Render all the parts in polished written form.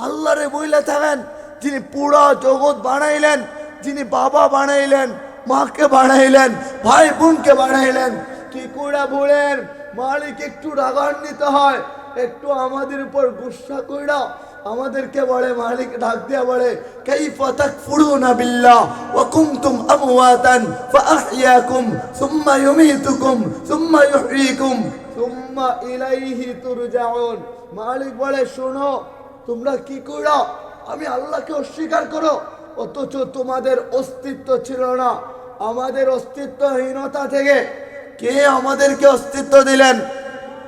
আল্লাহরে বইলে থাকেন, যিনি পুরা জগৎ বানাইলেন, যিনি বাবা বানাইলেন, মাকে বানাইলেন, ভাই বোনকে বানাইলেন, কি করে বলেন মালিক একটু রাগান্বিত হয়, একটু আমাদের উপর গুসা কইরা আমাদেরকে বলে, মালিক ডাক দিয়া বলে, কাইফা তাকফুরুনা বিল্লাহ ওয়া কুনতুম আমওয়াতান ফাআহইয়াকুম সুম্মা ইউমীতুকুম সুম্মা ইউহয়িকুম সুম্মা ইলাইহি তুরজাউন। মালিক বলে, শোনো, তোমরা কি করো? আমি আল্লাহকে অস্বীকার করো, অথচ তোমাদের অস্তিত্ব ছিল না। আমাদের অস্তিত্বহীনতা থেকে কে আমাদেরকে অস্তিত্ব দিলেন?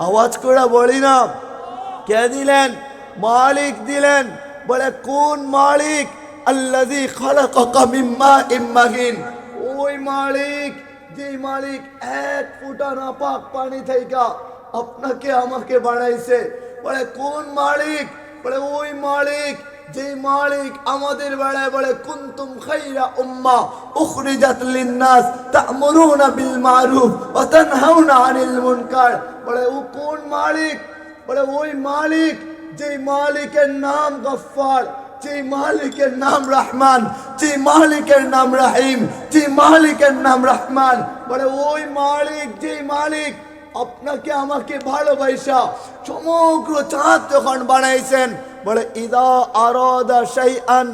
আওয়াজ করে বলি না, কে দিলেন? মালিক দিলেন। বলে কোন মালিক? আল্লাযী খালাকাকা মিন মাইন মাহিন। ওই মালিক, যে মালিক এক ফোঁটা নাপাক পানি থেকে আপনাকে আমাকে বানাইছে। বলে কোন মালিক? বলে ওই মালিক, যে মালিক আমাদের বেলায় বলে, কুনতুম খায়রা উম্মাহ উখরিজাত লিন-নাস তা'মুরুনা বিল মা'রুফ ওয়া তানহাউনা আনিল মুনকার। বলে ও কোন মালিক? বলে ওই মালিক, যে মালিকের নাম গফফার, যে মালিকের নাম রহমান, যে মালিকের নাম রহিম, যে মালিকের নাম রহমান। বলে ওই মালিক, যে মালিক আপনাকে আমাকে ভালোবাসা সমগ্র চাঁদ যখন বানাইছেন, বলে ইদা আরাদা শাইআন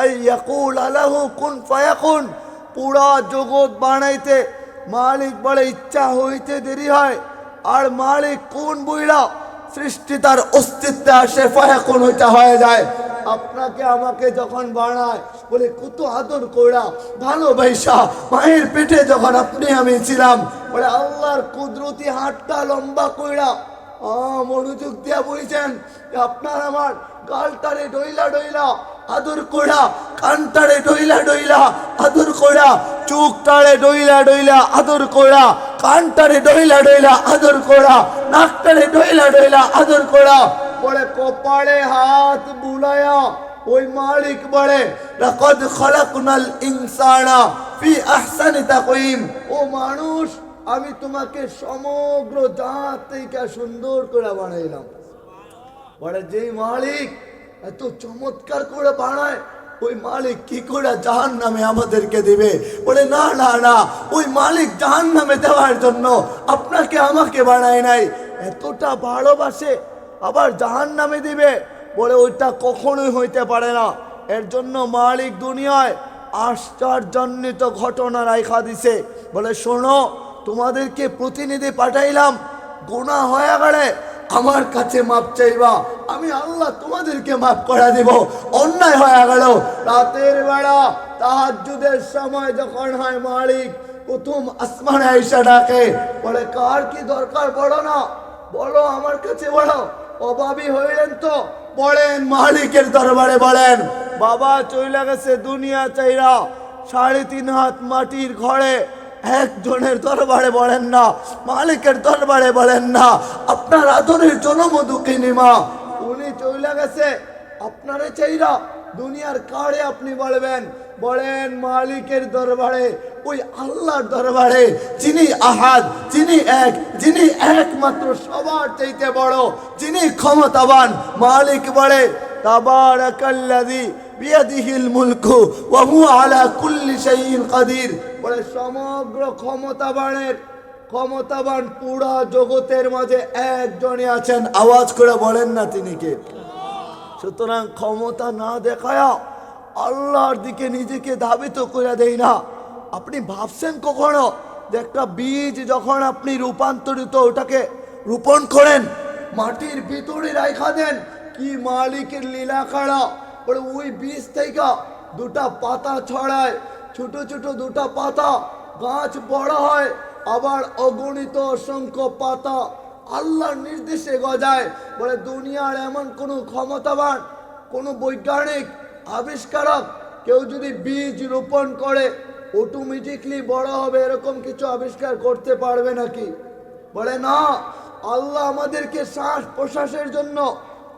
আই ইয়াকুল লাহু কুন ফায়াকুন। পুরা জগৎ বানাইতে মালিক বলে ইচ্ছা হইতে দেরি হয়। আর মালিক কোন বইরা সৃষ্টি তার অস্তিত্বে আসে, ফায়াকুন হইতে হয়ে যায়। আপনাকে আমাকে যখন বানায়, বলে কত আদর কইরা ভালোবাসা, মায়ের পেটে যখন আপনি আমি ছিলাম, বলে আল্লাহর কুদরতি হাতটা লম্বা কইরা মনোযোগ দিয়া বলছেন, আপনার আমার গালটারে ডইলা ডইলা আদর কইরা, কানটারে ডইলা ডইলা আদর কইরা, চোখটারে ডইলা ডইলা আদর কইরা, কানটারে ডইলা ডইলা আদর কইরা, নাকটারে ডইলা ডইলা আদর কইরা, বলে কপালে হাত বুলায়া ওই মালিক বলে, লাকাদ খালাকনাল ইনসানা ফি আহসানি তাকওয়িম। ও মানুষ, আমি তোমাকে সমগ্র জাত থেকে সুন্দর করে বানাইলাম। বলে যেই মালিক এত চমৎকার করে বানায়, ওই মালিক কি করে জাহান্নামে আমাদেরকে দিবে? বলে না না না, ওই মালিক জাহান্নামে দেওয়ার জন্য আপনাকে আমাকে বানায় নাই। এতটা ভালোবাসে আবার জাহান্নামে দিবে? বলে ওইটা কখনোই হইতে পারে না। এর জন্য মালিক দুনিয়ায় আশ্চর্যজনিত ঘটনা রাইখা দিছে। বলে শোনো, তোমাদেরকে প্রতিনিধি পাঠাইলাম, গুনাহ হয়ে গেলে আমার কাছে মাপ চাইবা, আমি আল্লাহ তোমাদেরকে মাফ করে দিব। অন্যায় হয়ে গেল, রাতের বেলা তাহাজ্জুদের সময় যখন হয়, মালিক প্রথম আসমানে আইসা ডাকে, বলে কার কি দরকার? বলো না, বলো আমার কাছে বলো। অভাবী হইলেন তো বলেন, মালিকের দরবারে বলেন। বাবা চইলা গেছে দুনিয়া চাইরা, 3.5 হাত মাটির ঘরে, একজনের দরবারে বলেন না, মালিকের দরবারে বলেন না। আপনার আদরের জনমধুকিনী মা, উনি চইলা গেছে, আপনারে চাইরা দুনিয়ার কারে আপনি বলবেন? বলেন মালিকের দরবারে, ওই আল্লাহর দরবারে, যিনি আহাদ, যিনি এক, যিনি একমাত্র, সবার চাইতে বড়, যিনি ক্ষমতাবান। মালিক বলে, তাবারাকাল্লাযী বিয়াদিহিল মুলকু ওয়া হুয়া আলা কুল্লি শাইইন কাদির। বলে সমগ্র ক্ষমতাবান পুরা জগতের মাঝে একজনই আছেন। আওয়াজ করে বলেন না তিনি কে? সুতরাং ক্ষমতা না দেখায়া আল্লাহর দিকে নিজেকে ধাবিত করে দেই না। আপনি ভাবছেন কখনো যে একটা বীজ যখন আপনি রূপান্তরিত, ওটাকে রোপণ করেন, মাটির ভিতরে রাখা দেন, কি মালিকের লীলা খাড়া। বলে ওই বীজ থেকে দুটা পাতা ছড়ায়, ছোট ছোট দুটা পাতা, গাছ বড় হয়, আবার অগণিত অসংখ্য পাতা আল্লাহর নির্দেশে গজায়। বলে দুনিয়ার এমন কোনো ক্ষমতাবান, কোনো বৈজ্ঞানিক আবিষ্কারক কেউ যদি বীজ রোপণ করে অটোমেটিকলি বড় হবে, এরকম কিছু আবিষ্কার করতে পারবে নাকি? বলে না। আল্লাহ আমাদেরকে শ্বাস প্রশ্বাসের জন্য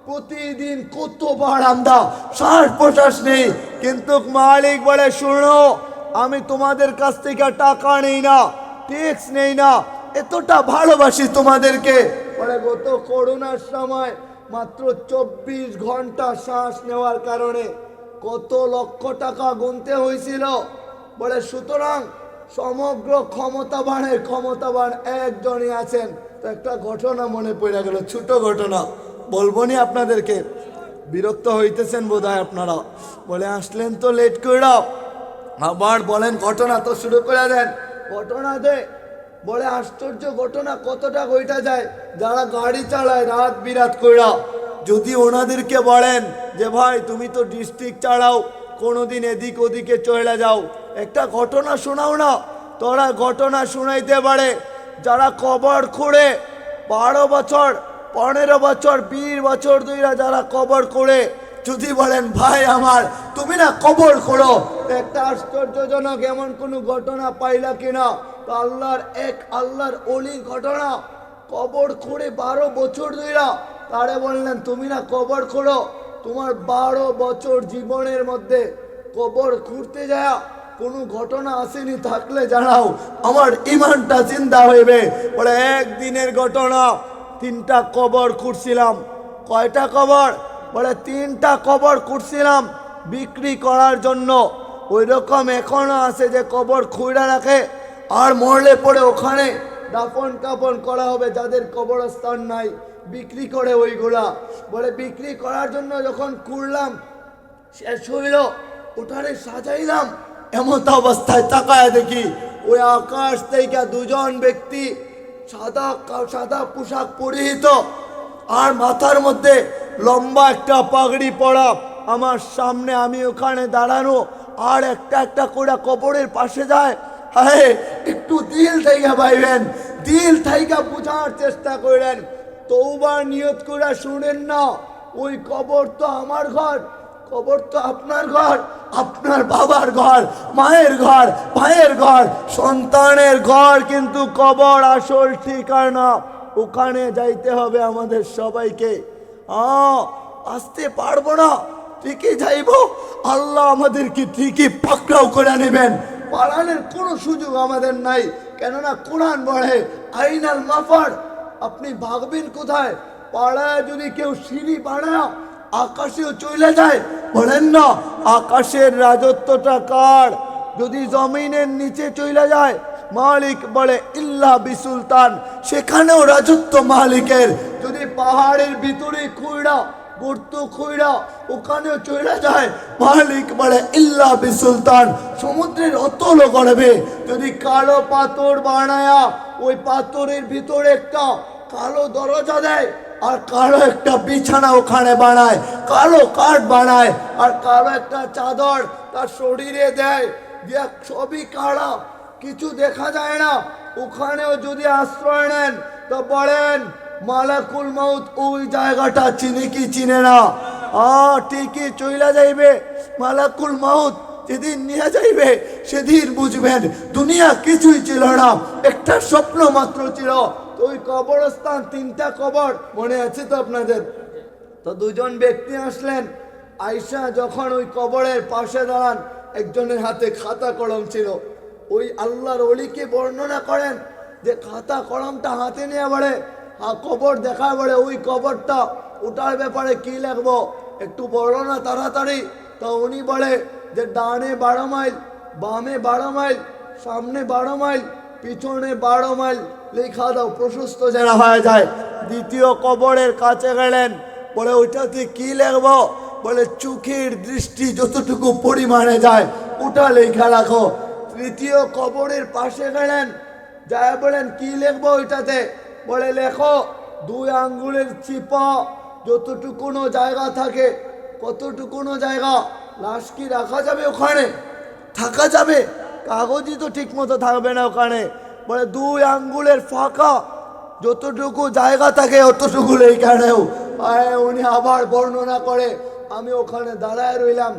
প্রতিদিন কতবার আমরা শ্বাস প্রশ্বাস নেই, কিন্তু মালিক বলে শুনো, আমি তোমাদের কাছ থেকে টাকা নেই না, ট্যাক্স নেই না, এতটা ভালোবাসি তোমাদেরকে। বলে গত করোনার সময় মাত্র 24 ঘন্টা শ্বাস নেওয়ার কারণে কত লক্ষ টাকা গুনতে হয়েছিল। বলে সুতরাং সমগ্র ক্ষমতাবান একজনই আছেন। তো একটা ঘটনা মনে পড়ে গেল, ছোট ঘটনা বলবো নি আপনাদেরকে, বিরক্ত হইতেছেন বোধহয় আপনারা। বলে আসলেন তো লেট করে, আবার বলেন ঘটনা তো শুরু করে দেন। ঘটনা দে বলে আশ্চর্য ঘটনা কতটা কইটা যায়। যারা গাড়ি চালায় রাত বিরাত কইরা, যদি ওনাদেরকে বলেন যে ভাই তুমি তো ডিস্ট্রিক্ট চালাও, কোনোদিন এদিক ওদিকে চলে যাও, একটা ঘটনা শোনাও না, তোরা ঘটনা শুনাইতে পারে। যারা কবর খুঁড়ে 12 বছর 15 বছর 20 বছর ধরে যারা কবর করে, যদি বলেন ভাই আমার তুমি না কবর করো, একটা আশ্চর্যজনক এমন কোনো ঘটনা পাইলা কিনা? তো আল্লাহর অলি ঘটনা, কবর খুঁড়ে 12 বছর ধরে তারে বললেন তুমি না কবর করো, তোমার 12 বছর জীবনের মধ্যে কবর খুঁড়তে যায় কোনো ঘটনা আসেনি, থাকলে জানাও, আমার ইমানটা চিন্তা হইবে। বলে একদিনের ঘটনা, 3টা কবর খুঁড়ছিলাম। কয়টা কবর? বলে 3টা কবর খুঁড়ছিলাম বিক্রি করার জন্য। ওই রকম এখনো আছে যে কবর খুঁড়া রাখে, আর মরলে পরে ওখানে দাফন কাফন করা হবে, যাদের কবরস্থান নাই বিক্রি করে ওইগুলা। বলে বিক্রি করার জন্য যখন খুঁড়লাম শেষ হইল, ওটারে সাজাইলাম, এমন অবস্থায় তাকায় দেখি ওই আকাশ থেকে 2জন ব্যক্তি সাদা পোশাক পরিহিত আর মাথার মধ্যে লম্বা একটা পাগড়ি পরা আমার সামনে, আমি ওখানে দাঁড়ানো, আর একটা করে কবরের পাশে যায়। হ্যাঁ, একটু দিল থেকে ভাইবেন, দিল থেকে বুঝার চেষ্টা করেন, তওবার নিয়ত করে শুনেন না। ওই কবর তো আমার ঘর, কবর তো আপনার ঘর, আপনার বাবার ঘর, মায়ের ঘর, ভাইয়ের ঘর, সন্তানের ঘর, কিন্তু কবর আসল ঠিকানা, ওখানে যাইতে হবে আমাদের সবাইকে। আসতে পারবো না, ঠিকই যাইব, আল্লাহ আমাদেরকে ঠিকই পাকড়াও করে নেবেন, পালানোর কোনো সুযোগ আমাদের নাই। কেননা কোরআন বলে আইনাল মাফার, আপনি ভাগবেন কোথায়? পাড়ায় যদি কেউ সিঁড়ি বানায় আকাশেও চলে যায়, বলেন না আকাশের রাজত্বটা কার? যদি জমিনের নিচে চলে যায়, মালিক বলে ইল্লা বিসুলতান, সেখানেও রাজত্ব মালিকের। যদি পাহাড়ের ভিতরে খুঁড়া গর্ত খুঁড়া ওখানেও চলে যায়, মালিক বলে ইল্লা বিসুলতান, সমুদ্রের অতল করবে। যদি কালো পাথর বানায়া ওই পাথরের ভিতরে একটা কালো দরজা দেয়, আর কালো একটা বিছানা ওখানে বানায়, কালো কাঠ বানায়, আর কালো একটা চাদর তার শরীরে দেয়, দিয়া সবই কাড়া, কিছু দেখা যায় না, ওখানেও যদি আশ্রয় নেন, তো বলেন মালাকুল মাউত ওই জায়গাটা চিনে কি চিনে না? ঠিকই চইলা যাইবে। মালাকুল মাউত যেদিন নিয়ে যাইবে সেদিন বুঝবেন দুনিয়া কিছুই ছিল না, একটা স্বপ্ন মাত্র ছিল। তো ওই কবরস্থান 3টা কবর মনে আছে তো আপনাদের? তো 2জন ব্যক্তি আসলেন, আয়সা যখন ওই কবরের পাশে দাঁড়ান, একজনের হাতে খাতা কলম ছিল। ওই আল্লাহর ওলিকে বর্ণনা করেন যে খাতা কলমটা হাতে নিয়ে বলে কবর দেখা বলে ওই কবরটা ওটার ব্যাপারে কি লিখবো, একটু বর্ণনা তাড়াতাড়ি। তো উনি বলে যে ডানে 12 মাইল, বামে 12 মাইল, সামনে 12 মাইল, পিছনে 12 মাইল লেখা দাও, প্রশস্ত যেন হয়ে যায়। দ্বিতীয় কবরের কাছে গেলেন, বলে ওইটাতে কি লিখবো? বলে চোখের দৃষ্টি যতটুকু পরিমাণে যায় ওটা লেখা রাখো। তৃতীয় কবরের পাশে গেলেন, যায় বলেন কি লিখবো ওইটাতে? বলে লেখো 2 আঙ্গুলের চিপা যতটুকুনো জায়গা থাকে, কতটুকুনো জায়গা লাশ কি রাখা যাবে ওখানে? থাকা যাবে, কাগজই তো ঠিক মতো থাকবে না ওখানে। বলে 2 আঙ্গুলের ফাঁকা যতটুকু জায়গা থাকে অতটুকু এইখানেও। উনি আবার বর্ণনা করে, আমি ওখানে দাঁড়ায় রইলাম,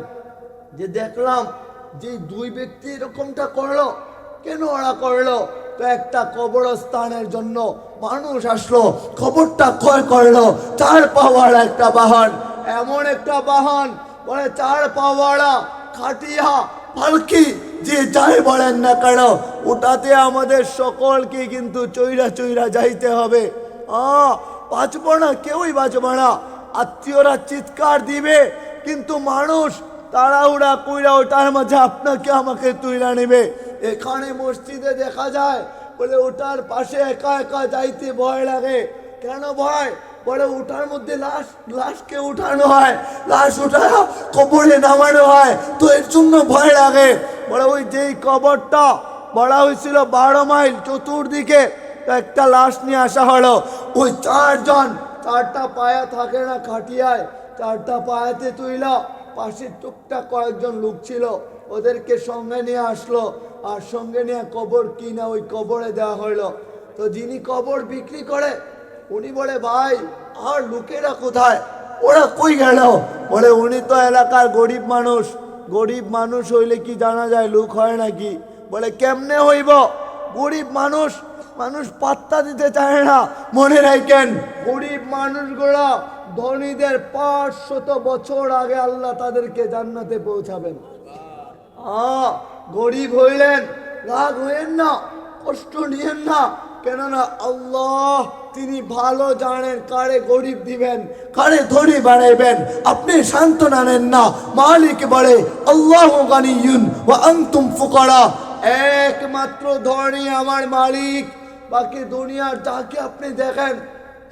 যে দেখলাম যে 2 ব্যক্তি এরকমটা করলো, কেন ওরা করলো? তো একটা কবরস্থানের জন্য মানুষ আসলো, খবরটা ক্রয় করলো, 4 পাওয়ালা একটা বাহন, এমন একটা বাহন বলে 4 পাওয়ালা খাটিয়া পালকি যে যাই বলেন না কেন, ওটাতে আমাদের সকলকে কিন্তু চইরা চইরা যাইতে হবে। বাঁচবো না, কেউই বাঁচবো না। আত্মীয়রা চিৎকার দিবে, কিন্তু মানুষ তাড়াহুড়া কইরা ওটার মাঝে আপনাকে আমাকে তুইলা নেবে। এখানে মসজিদে দেখা যায় বলে ওটার পাশে একা একা যাইতে ভয় লাগে। কেন ভয়? বলে ওটার মধ্যে লাশকে উঠানো হয়, লাশ উঠায় কবরে নামানো হয়, তো এর জন্য ভয় লাগে। বলে ওই যেই কবরটা বলা হয়েছিল 12 মাইল চতুর্দিকে, তো একটা লাশ নিয়ে আসা হলো। ওই 4 জন, 4টা পায়া থাকে না খাটিয়ায়, 4টা পায়াতে তুইলা পাশের টুকটাক কয়েকজন লোক ছিল, ওদেরকে সঙ্গে নিয়ে আসলো, আর সঙ্গে নিয়ে কবর কিনা ওই কবরে দেওয়া হইলো। তো যিনি কবর বিক্রি করে উনি বলে, ভাই আর লোকেরা কোথায়, ওরা কই গেল? বলে উনি তো এলাকার গরিব মানুষ, গরিব মানুষ হইলে কি জানা যায় লোক হয় নাকি? বলে কেমনে হইব? গরিব মানুষ, মানুষ পাত্তা দিতে চায় না। মনে রাখেন, গরিব মানুষগুলো ধনীদের 500 বছর আগে আল্লাহ তাদেরকে জান্নাতে পৌঁছাবেন। গরিব হইলেন, রাগ হইেন না, কষ্ট নিয়েন না, কেননা আল্লাহ তিনি ভালো জানেন কারে গরিব দিবেন, কারে ধনী বানাইবেন। আপনি সান্ত্বনা নেন না। মালিক বলে, আল্লাহু গানিয়ুন ওয়া আনতুম ফুকারা, একমাত্র ধনী আমার মালিক, বাকি দুনিয়ার যাকে আপনি দেখেন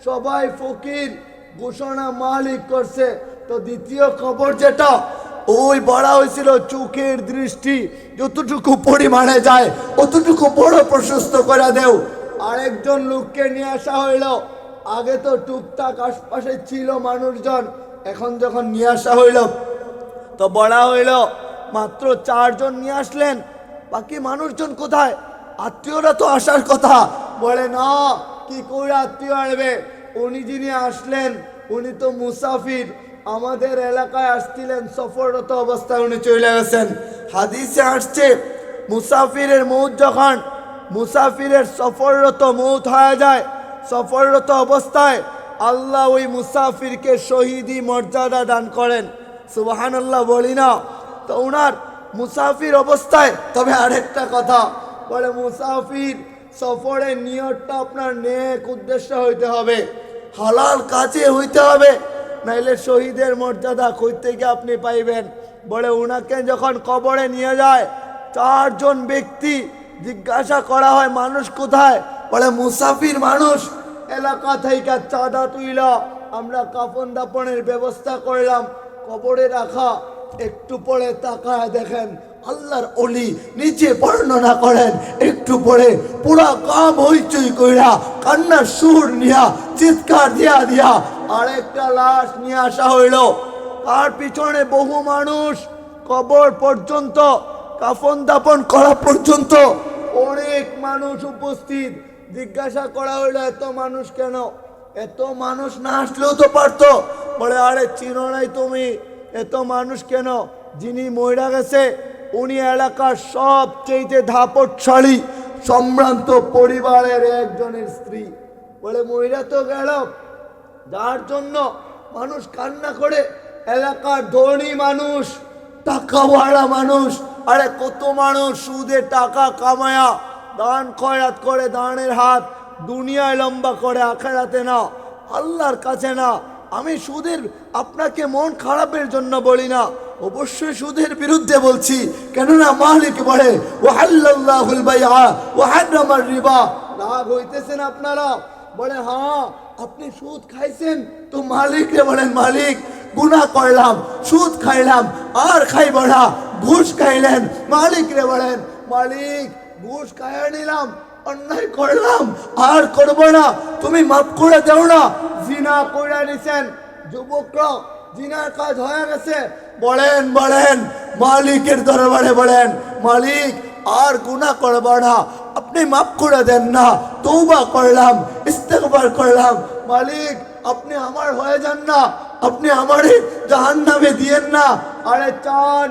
সবাই ফকির, ঘোষণা মালিক করছে। তো দ্বিতীয় খবর যেটা, ওই বড়া হয়েছিল চোখের দৃষ্টি যতটুকু পরিমাণে যায় অতটুকু বড় প্রশস্ত করে দেও। আরেকজন লোককে নিয়ে আসা হইল। আগে তো টুকটাক আশপাশে ছিল মানুষজন, এখন যখন নিয়ে আসা হইল তো বড়া হইল মাত্র 4 জন নিয়ে আসলেন, বাকি মানুষজন কোথায়? আত্মীয়রা তো আসার কথা। বলে না, কি করে আত্মীয় আসবে? উনি যিনি আসলেন উনি তো মুসাফির, আমাদের এলাকায় আসছিলেন, সফররত অবস্থায় উনি চলে গেছেন। হাদিসে আসছে মুসাফিরের মৌত যখন, মুসাফিরের সফররত মৌত হয়ে যায়, সফররত অবস্থায় আল্লাহ ওই মুসাফিরকে শহীদি মর্যাদা দান করেন। সুবহানাল্লাহ বলি না? তো ওনার মুসাফির অবস্থায়, তবে আরেকটা কথা বলে, মুসাফির সফরের নিয়তটা আপনার নেক উদ্দেশ্য হইতে হবে, হালাল কাজে হইতে হবে, নাইলে শহীদের মর্যাদা কই থেকে আপনি পাইবেন? বলে ওনাকে যখন কবরে নিয়ে যায় 4 জন ব্যক্তি, জিজ্ঞাসা করা হয় মানুষ কোথায়? বলে মুসাফির মানুষ। এলাকা থেকে চাঁদা তুইলা আমরা কাফন দাপনের ব্যবস্থা করলাম, কবরে রাখা। একটু পরে তাকায় দেখেন আল্লাহর ওলি নিচে বর্ণনা করেন, একটু পরে পুরা কাম হইচই কইরা কান্নার সুর নিয়া চিৎকার দিয়া দিয়া আরেকটা লাশ নিয়ে আসা হইল। তার পিছনে বহু মানুষ, কবর পর্যন্ত, কাফন দাপন করা পর্যন্ত অনেক মানুষ উপস্থিত। জিজ্ঞাসা করা হইল এত মানুষ কেন? এত মানুষ না আসলেও তো পারতো। বলে আরে চিনো নাই তুমি, এত মানুষ কেন? যিনি মইরা গেছে উনি এলাকার সবচেয়ে ধাপটশালী সম্ভ্রান্ত পরিবারের একজনের স্ত্রী। বলে মইরা তো গেল, যার জন্য মানুষ কান্না করে। এলাকার ধনী মানুষ, টাকাওয়ালা মানুষ, আরে কত মানুষ সুদে টাকা কামায়া দান খয়রাত করে, দানের হাত দুনিয়ায় লম্বা করে, আখেরাতে না, আল্লাহর কাছে না। আমি সুদের আপনাকে মন খারাপের জন্য বলি না, অবশ্যই সুদের বিরুদ্ধে বলছি, কেননা মালিক বলে ওয়াহাল্লাল্লাহুল বাইআ ওয়া হারামার রিবা। রাগ হইতেছেন আপনারা? বলে হ্যাঁ, আপনি সুদ খাইছেন, তো মালিকরে বলেন মালিক গুনাহ করলাম, সুদ খাইলাম আর খাইব না। ঘুষ খাইলেন, মালিকরে বলেন মালিক ঘুষ খাইয়া নিলাম, অন্যায় করলাম আর করব না, তুমি মাফ করে দেও না। জিনা কইরা নিছেন, যুবকরা জিনার কাজ হয়ে গেছে, বলেন বলেন মালিকের দরবারে বলেন মালিক আর গুনাহ করব না, আপনি মাফ করে দেন না, তওবা করলাম, ইস্তেগফার করলাম, মালিক আপনি আমার হয়ে যান না, আপনি আমারে জাহান্নামে দিয়েন না। আরে চান,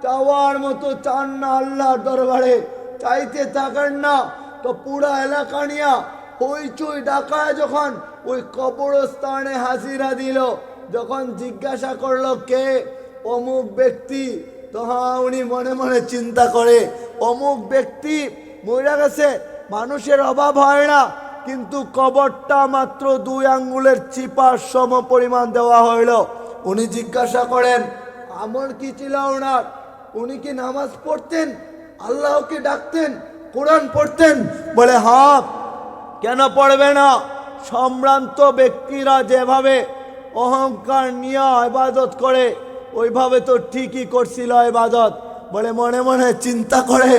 চাওয়ার মতো চান না আল্লাহর দরবারে, চাইতে থাকেন না। তো পুরা এলাকা নিয়া হইচই ডাকায় যখন ওই কবরস্থানে হাজিরা দিল, যখন জিজ্ঞাসা করলো কে? অমুক ব্যক্তি। তো হ্যাঁ, উনি মনে মনে চিন্তা করে অমুক ব্যক্তি মরে গেছে, মানুষের অভাব হয় না, কিন্তু কবরটা মাত্র 2 আঙ্গুলের চিপার সম পরিমাণ দেওয়া হইল। উনি জিজ্ঞাসা করেন আমল কি ছিল ওনার? উনি কি নামাজ পড়তেন, আল্লাহকে ডাকতেন, কোরআন পড়তেন? বলে হ্যাঁ। কেন পড়বে না? সম্ভ্রান্ত ব্যক্তিরা যেভাবে অহংকার নিয়ে ইবাদত করে ওইভাবে তো ঠিকই করছিল ইবাদত। বলে মনে মনে চিন্তা করে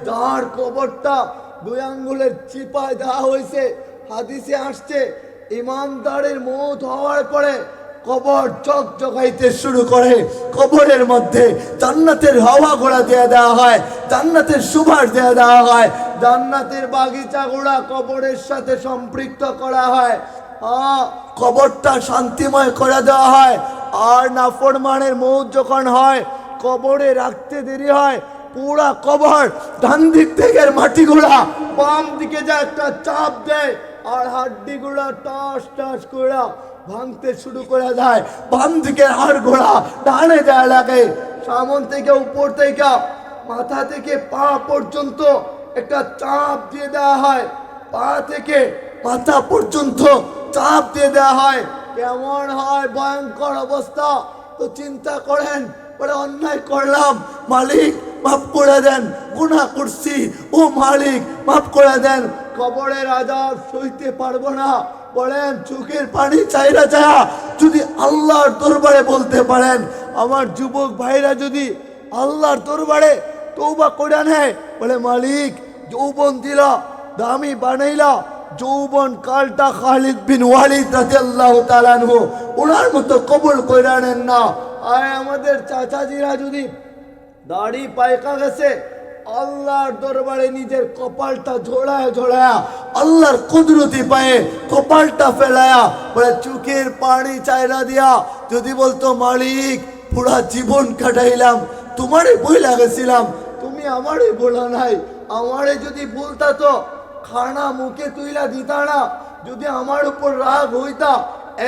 যার কবরটা 2 আঙ্গুলের চিপায় দেওয়া হয়েছে, হাদিসে আসছে ইমানদারের মওত হওয়ার পরে কবর চকচকাইতে শুরু করে, কবরের মধ্যে জান্নাতের হাওয়া ঘোড়া দিয়ে দেওয়া হয়, জান্নাতের সুবাস দিয়ে দেওয়া হয়, জান্নাতের বাগিচা ঘোড়া কবরের সাথে সম্পৃক্ত করা হয়, কবরটা শান্তিময় করে দেওয়া হয়। আর নাফরমানের মওত যখন হয় কবরে রাখতে দেরি হয়, পুরা কবর ডান দিক থেকে মাটিগুলা বাম দিকে যা একটা চাপ দেয় আর হাড্ডিগুলা টাস টাস করে ভাঙতে শুরু করে যায়। বাম দিকের হাড়গোড়া ডানে যায় লাগে, সামন থেকে উপর থেকে মাথা থেকে পা পর্যন্ত একটা চাপ দিয়ে দেওয়া হয়, পা থেকে মাথা পর্যন্ত চাপ দিয়ে দেওয়া হয়। কেমন হয় ভয়ঙ্কর অবস্থা! তো চিন্তা করেন, বলে অন্যায় করলাম মালিক মাফ করে দেন, গুনাহ করছি ও মালিক মাফ করে দেন। কবরের আযাব সইতে পারবো না, বলেন চোখের পানি চাইরা চায়া যদি আল্লাহর দরবারে বলতে পারেন, আমার যুবক ভাইরা যদি আল্লাহর দরবারে তওবা করে নেয়, বলে মালিক যৌবন দিলা, দামি বানাইলা, যৌবন কালটা খালিদ বিন ওয়ালিদ রাদিয়াল্লাহু তাআলা আনহু ওনার মতো কবুল কইরা নেন না। আর আমাদের চাচাজিরা যদি দাড়ি পায়কা গেছে আল্লাহর দরবারে নিজের কপালটা ঝোড়ায় ঝোড়ায়া আল্লাহর কুদরতি পায়ে কপালটা ফেলায়া বলে চোখের পানি চাইরা দিয়া যদি বলতো মালিক পুরা জীবন কাটাইলাম তোমারে বইলা গেছিলাম, তুমি আমারে বলা নাই, আমারে যদি বলতা তো খানা মুখে তুইলা দিতা না, যদি আমার উপর রাগ হইতা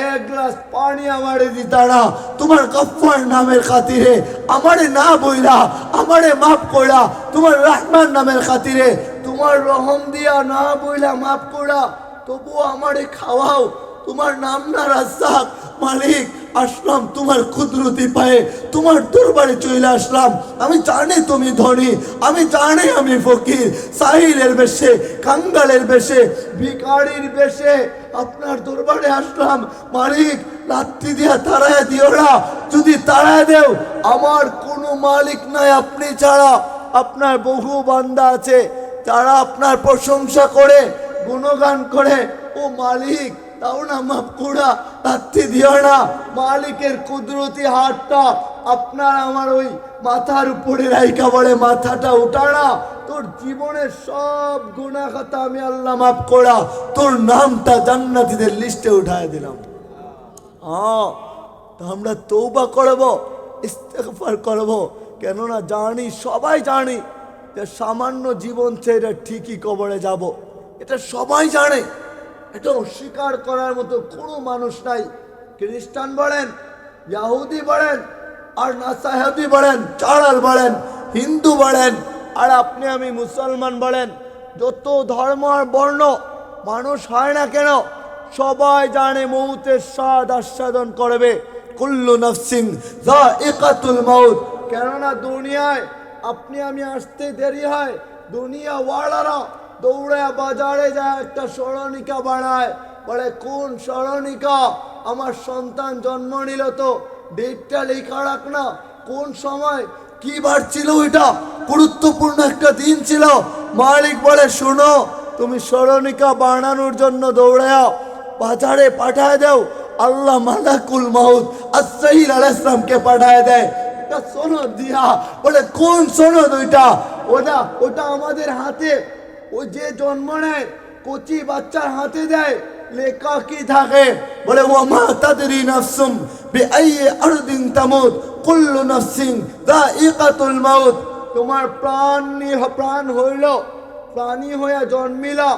1 গ্লাস পানি আমারে দিতা না, তোমার গফফার নামের খাতিরে আমারে না বইলা আমারে মাফ কইরা, তোমার রহমান নামের খাতিরে তোমার রহম দিয়া না বইলা মাফ কইরা, তবু আমারে খাওয়াও, তোমার নাম না রাজ্জাক। মালিক আসলাম তোমার কুদরতি পায়ে, তোমার দরবারে চলে আসলাম। আমি জানি তুমি ধনী, আমি জানি আমি ফকির, সাহিলের বেশে, কাঙ্গালের বেশে, ভিখারির বেশে আপনার দরবারে আসলাম। মালিক লাত্তি দিয়া তাড়ায় দিও না, যদি তাড়ায় দেও আমার কোনো মালিক নাই আপনি ছাড়া। আপনার বহু বান্দা আছে যারা আপনার প্রশংসা করে গুণগান করে, ও মালিক তাও না মাফ করা, লাত্তি দিও না। মালিকের কুদরতি হাতটা আপনার আমার ওই মাথার উপরে রাইখা বলে মাথাটা উঠানা, তোর জীবনের সব গুনাহ খাতা আমি আল্লাহ মাফ করা, তোর নামটা জান্নাতীদের লিস্টে উঠায় দিলাম। তো আমরা তওবা করব, ইস্তেগফার করব, কেননা জানি সবাই জানি যে সামান্য জীবন ছেড়ে ঠিকই কবরে যাব, এটা সবাই জানে, এটা অস্বীকার করার মতো কোনো মানুষ নাই। খ্রিস্টান বলেন, ইহুদি বলেন, আর নাসাহাদি বলেন, চাড়াল বলেন, হিন্দু বলেন, আর আপনি আমি মুসলমান বলেন, যত ধর্ম আর বর্ণ মানুষ হয় না কেন, সবাই জানে মৌতের স্বাদ আস্বাদন করবে। কুল্লু নাফসিন যায়িকাতুল মাউত। কেননা দুনিয়ায় আপনি আমি আসতে দেরি হয়, দুনিয়া ওয়ালারা দৌড়ে বাজারে যায় একটা স্মরণিকা বানায়, বলে কোন স্মরণিকা, আমার সন্তান জন্ম নিল তো ডেটটা লেখা রাখ না, কোন সময় কি বার ছিল, ওইটা গুরুত্বপূর্ণ একটা দিন ছিল। মালিক বলে শোনো, তুমি স্মরণিকা বানানোর জন্য দৌড়াও, বাজারে পাঠায় দাও, আল্লাহ মালাকুল মাউত আসরাইল আলাইহিস সালামকে পাঠায় দেয় একটা সনদ দিয়া, বলে কোন সনদ ওইটা? ওটা আমাদের হাতে, ওই যে জন্ম নেয় কচি বাচ্চার হাতে দেয়, লেখা কি থাকে? বলে ওয়ামা তাদরি নাফসুম বিআইয়ি আরদিন তামুত কুল্লু নাফসিন যায়িকাতুল মাউত। তোমার প্রাণ হইল, প্রাণী হয়ে জন্মিলা,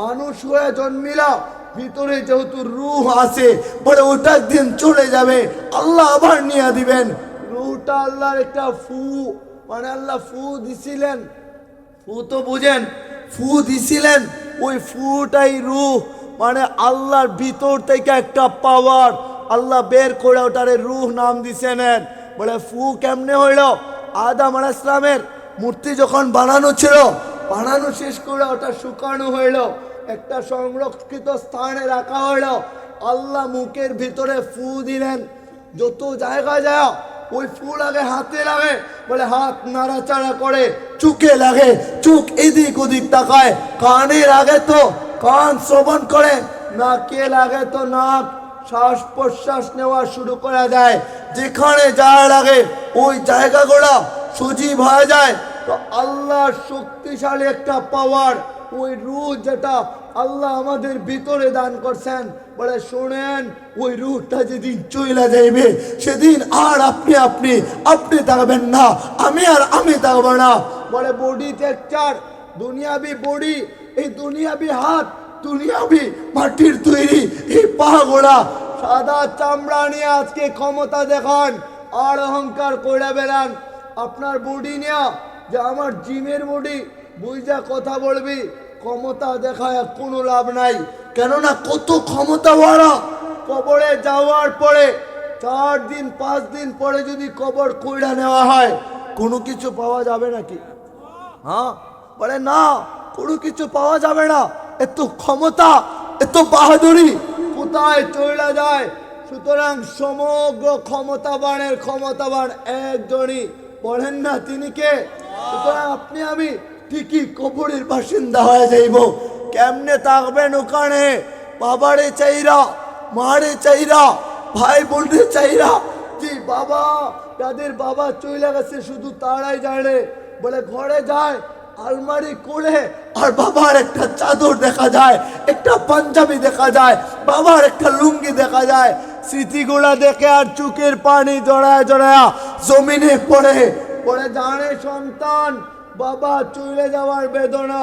মানুষ হয়ে জন্মিলা, ভিতরে যেহেতু রূহ আছে, বলে ওটা একদিন চলে যাবে, আল্লাহ আবার নিয়ে দিবেন। রূহটা আল্লাহর একটা ফু, মানে আল্লাহ ফু দিছিলেন, ফু তো বুঝেন, ফু দিছিলেন ওই ফুটাই রূহ, মানে আল্লাহর ভিতর থেকে একটা পাওয়ার আল্লাহ বের করে ওটারে রূহ নাম দিছেন। বলে ফু কেমনে হইল? আদম আলাইহিস সালামের মূর্তি যখন বানানো ছিল, বানানো শেষ করে ওটা শুকানো হইল, একটা সংরক্ষিত স্থানে রাখা হইল। আল্লাহ মুখের ভিতরে ফু দিলেন। যত জায়গায় যায় ওই ফু লাগে, হাতে লাগে, বলে হাত নাড়াচাড়া করে, চুকে লাগে, চুক এদিক ওদিক তাকায়, কানে লাগে তো কান শ্রবণ করে, নাকে লাগে তো নাক শ্বাস প্রশ্বাস নেওয়া শুরু করা যায়। যেখানে যা লাগে ওই জায়গাগুলো সজীব হয়ে যায়। তো আল্লাহর শক্তিশালী একটা পাওয়ার, ওই রূহ যেটা আল্লাহ আমাদের ভিতরে দান করছেন, বলে শোনেন, ওই রূহটা যেদিন চইলা যাইবে সেদিন আর আপনি আপনি আপনি থাকবেন না, আমি থাকবো না। বলে বডি টেকচার, দুনিয়াবি বডি, এই দুনিয়াবি হাত, দুনিয়াবি মাটির তৈরি এই পা গোড়া, সাদা চামড়া নিয়ে আজকে ক্ষমতা দেখান আর অহংকার করে বেড়ান। আপনার বডি নিয়ে যে আমার জিমের বডি, বুঝা কথা বলবি, ক্ষমতা দেখায় কোনো লাভ নাই। কেননা কত ক্ষমতা বাড়া, কবরে যাওয়ার পরে 4 দিন 5 দিন পরে যদি কবর কইরা নেওয়া হয়, কোনো কিছু পাওয়া যাবে নাকি? হ্যাঁ, বলে না, কোনো কিছু পাওয়া যাবে না। এত ক্ষমতা, এত বাহাদুরি কোথায় চলে যায়? সুতরাং সমগ্র ক্ষমতাবানের ক্ষমতাবান একজনই, বলেন না তিনি কে? সুতরাং আপনি আমি ঠিকই কবরের বাসিন্দা হয়ে যাইব। কেমনে থাকবেন ওখানে? বাবারে চাইরা, মারে চাইরা, ভাই বোনরে চাইরা, যে বাবা, তাদের বাবা চলে গেছে শুধু তারাই জানে। বলে ঘরে যায়, আলমারি খুলে আর বাবার একটা চাদর দেখা যায়, একটা পাঞ্জাবি দেখা যায়, বাবার একটা লুঙ্গি দেখা যায়। স্মৃতিগুলা দেখে আর চোখের পানি জড়ায় জড়ায় জমিনে পড়ে। পড়ে জানে সন্তান বাবা চলে যাওয়ার বেদনা,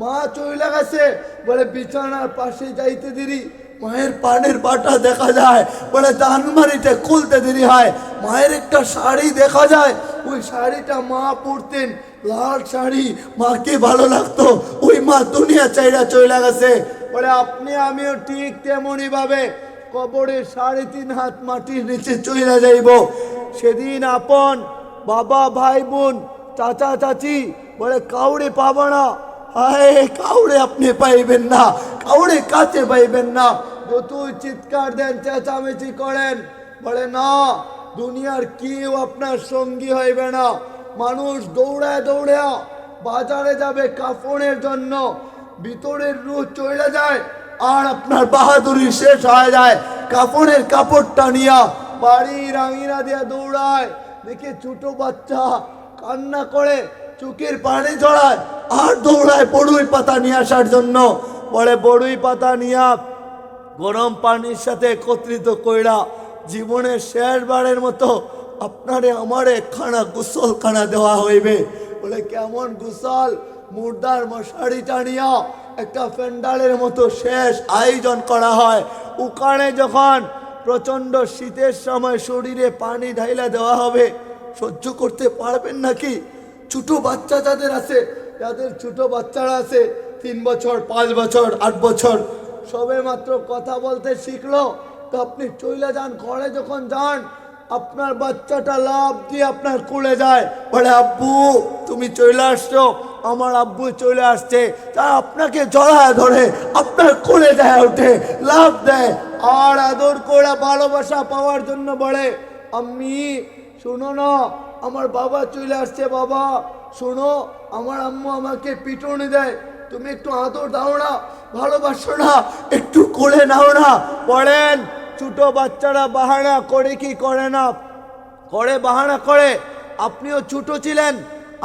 মা চলে গেছে। বলে বিছানার পাশে যাইতে দেরি, মায়ের পানের বাটা দেখা যায়। বলে আলমারিটা খুলতে দেরি হয়, মায়ের একটা শাড়ি দেখা যায়, ওই শাড়িটা মা পরতেন, লাল শাড়ি, মাকে ভালো লাগতো, ওই মা দুনিয়া চাইরা চলে গেছে। বলে আপনি আমিও ঠিক তেমনই ভাবে কবরে 3.5 হাত মাটির নিচে চলে যাইব। সেদিন আপন বাবা, ভাই বোন, চাচা চাচি, বলে কাউরে পাবা না। হায়, কাউরে আপনি পাইবেন না, কাউরে কাছে পাইবেন না। যতই চিৎকার দেন, চেঁচামেচি করেন, বলে না, দুনিয়ার কেউ আপনার সঙ্গী হইবে না। মানুষ দৌড়ায় দৌড়ায় বাজারে যাবে কাফনের জন্য, ভিতরের রূহ চলে যায় আর আপনার বাহাদুরি শেষ হয়ে যায়। কাফনের কাপড়টা নিয়া বাড়ির আঙিনা দিয়া দৌড়ায়, দেখে ছোট বাচ্চা কান্না করে, চোখের পানি জড়ায় আর দৌড়ায় বড়ুই পাতা নিয়ে আসার জন্য। বলে বড়ুই পাতা নিয়া গরম পানির সাথে একত্রিত কইরা জীবনের শেষবারের মতো আপনারে আমারে খানা গোসল খানা দেওয়া হইবে। বলে কেমন গোসল? মুর্দার মশারি টানিয়া একটা প্যান্ডালের মতো শেষ আয়োজন করা হয়। ওখানে যখন প্রচন্ড শীতের সময় শরীরে পানি ঢাইলা দেওয়া হবে, সহ্য করতে পারবেন নাকি? ছোট বাচ্চা যাদের আছে, যাদের ছোট বাচ্চারা আছে 3 বছর, 5 বছর, 8 বছর, সবে মাত্র কথা বলতে শিখলো, তো আপনি চলে যান, ঘরে যখন যান আপনার বাচ্চাটা লাফ দিয়ে আপনার কোলে যায়, বলে আব্বু তুমি চলে আসছো, আমার আব্বু চলে আসছে, তা আপনাকে জড়ায় ধরে আপনার কোলে যায়, ওঠে, লাফ দেয় আর আদর করে ভালোবাসা পাওয়ার জন্য বলে আম্মি শোনো না, আমার বাবা চলে আসছে, বাবা শোনো, আমার আম্মু আমাকে পিটুনি দেয়, তুমি একটু আদর দাও না, ভালোবাসো না, একটু কোলে নাও না। বলেন ছোট বাচ্চারা বাহানা করে কি করে না? করে, বাহানা করে। আপনিও ছোট ছিলেন,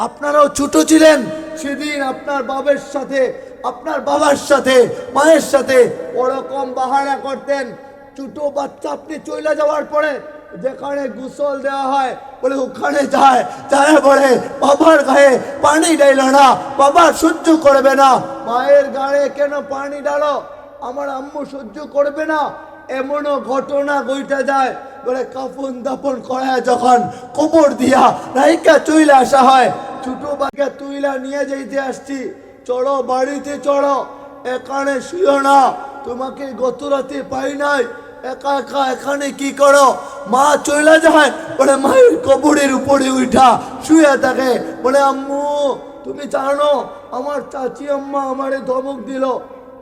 আপনারাও ছোট ছিলেন, সেদিন আপনার বাবার সাথে, আপনার বাবার সাথে, মায়ের সাথে ওরকম বাহানা করতেন। ছোট বাচ্চা আপনি চলে যাওয়ার পরে যেখানে গোসল দেওয়া হয়, বলে ওখানে যায়, যায় বলে বাবার গায়ে পানি ঢাইল না, বাবা সহ্য করবে না। মায়ের গায়ে কেন পানি ঢালো? আমার আম্মু সহ্য করবে না। এমনও ঘটনা ঘটে যায়, বলে কাফন দাপন করা যখন কবর দিয়া রাইকা চইলা আসা হয়, ছোট বাচ্চা তুইলা নিয়ে যাইতে আসছি, চড়ো বাড়িতে চড়ো, এখানে শুয়ো না, তোমাকে গত রাতে পাই নাই, একা একা এখানে কি করো? মা চলে যায়, বলে মায়ের কবরের উপরে উঠা শুয়ে থাকে, বলে আম্মু তুমি জানো আমার চাচি আম্মা আমারে ধমক দিল,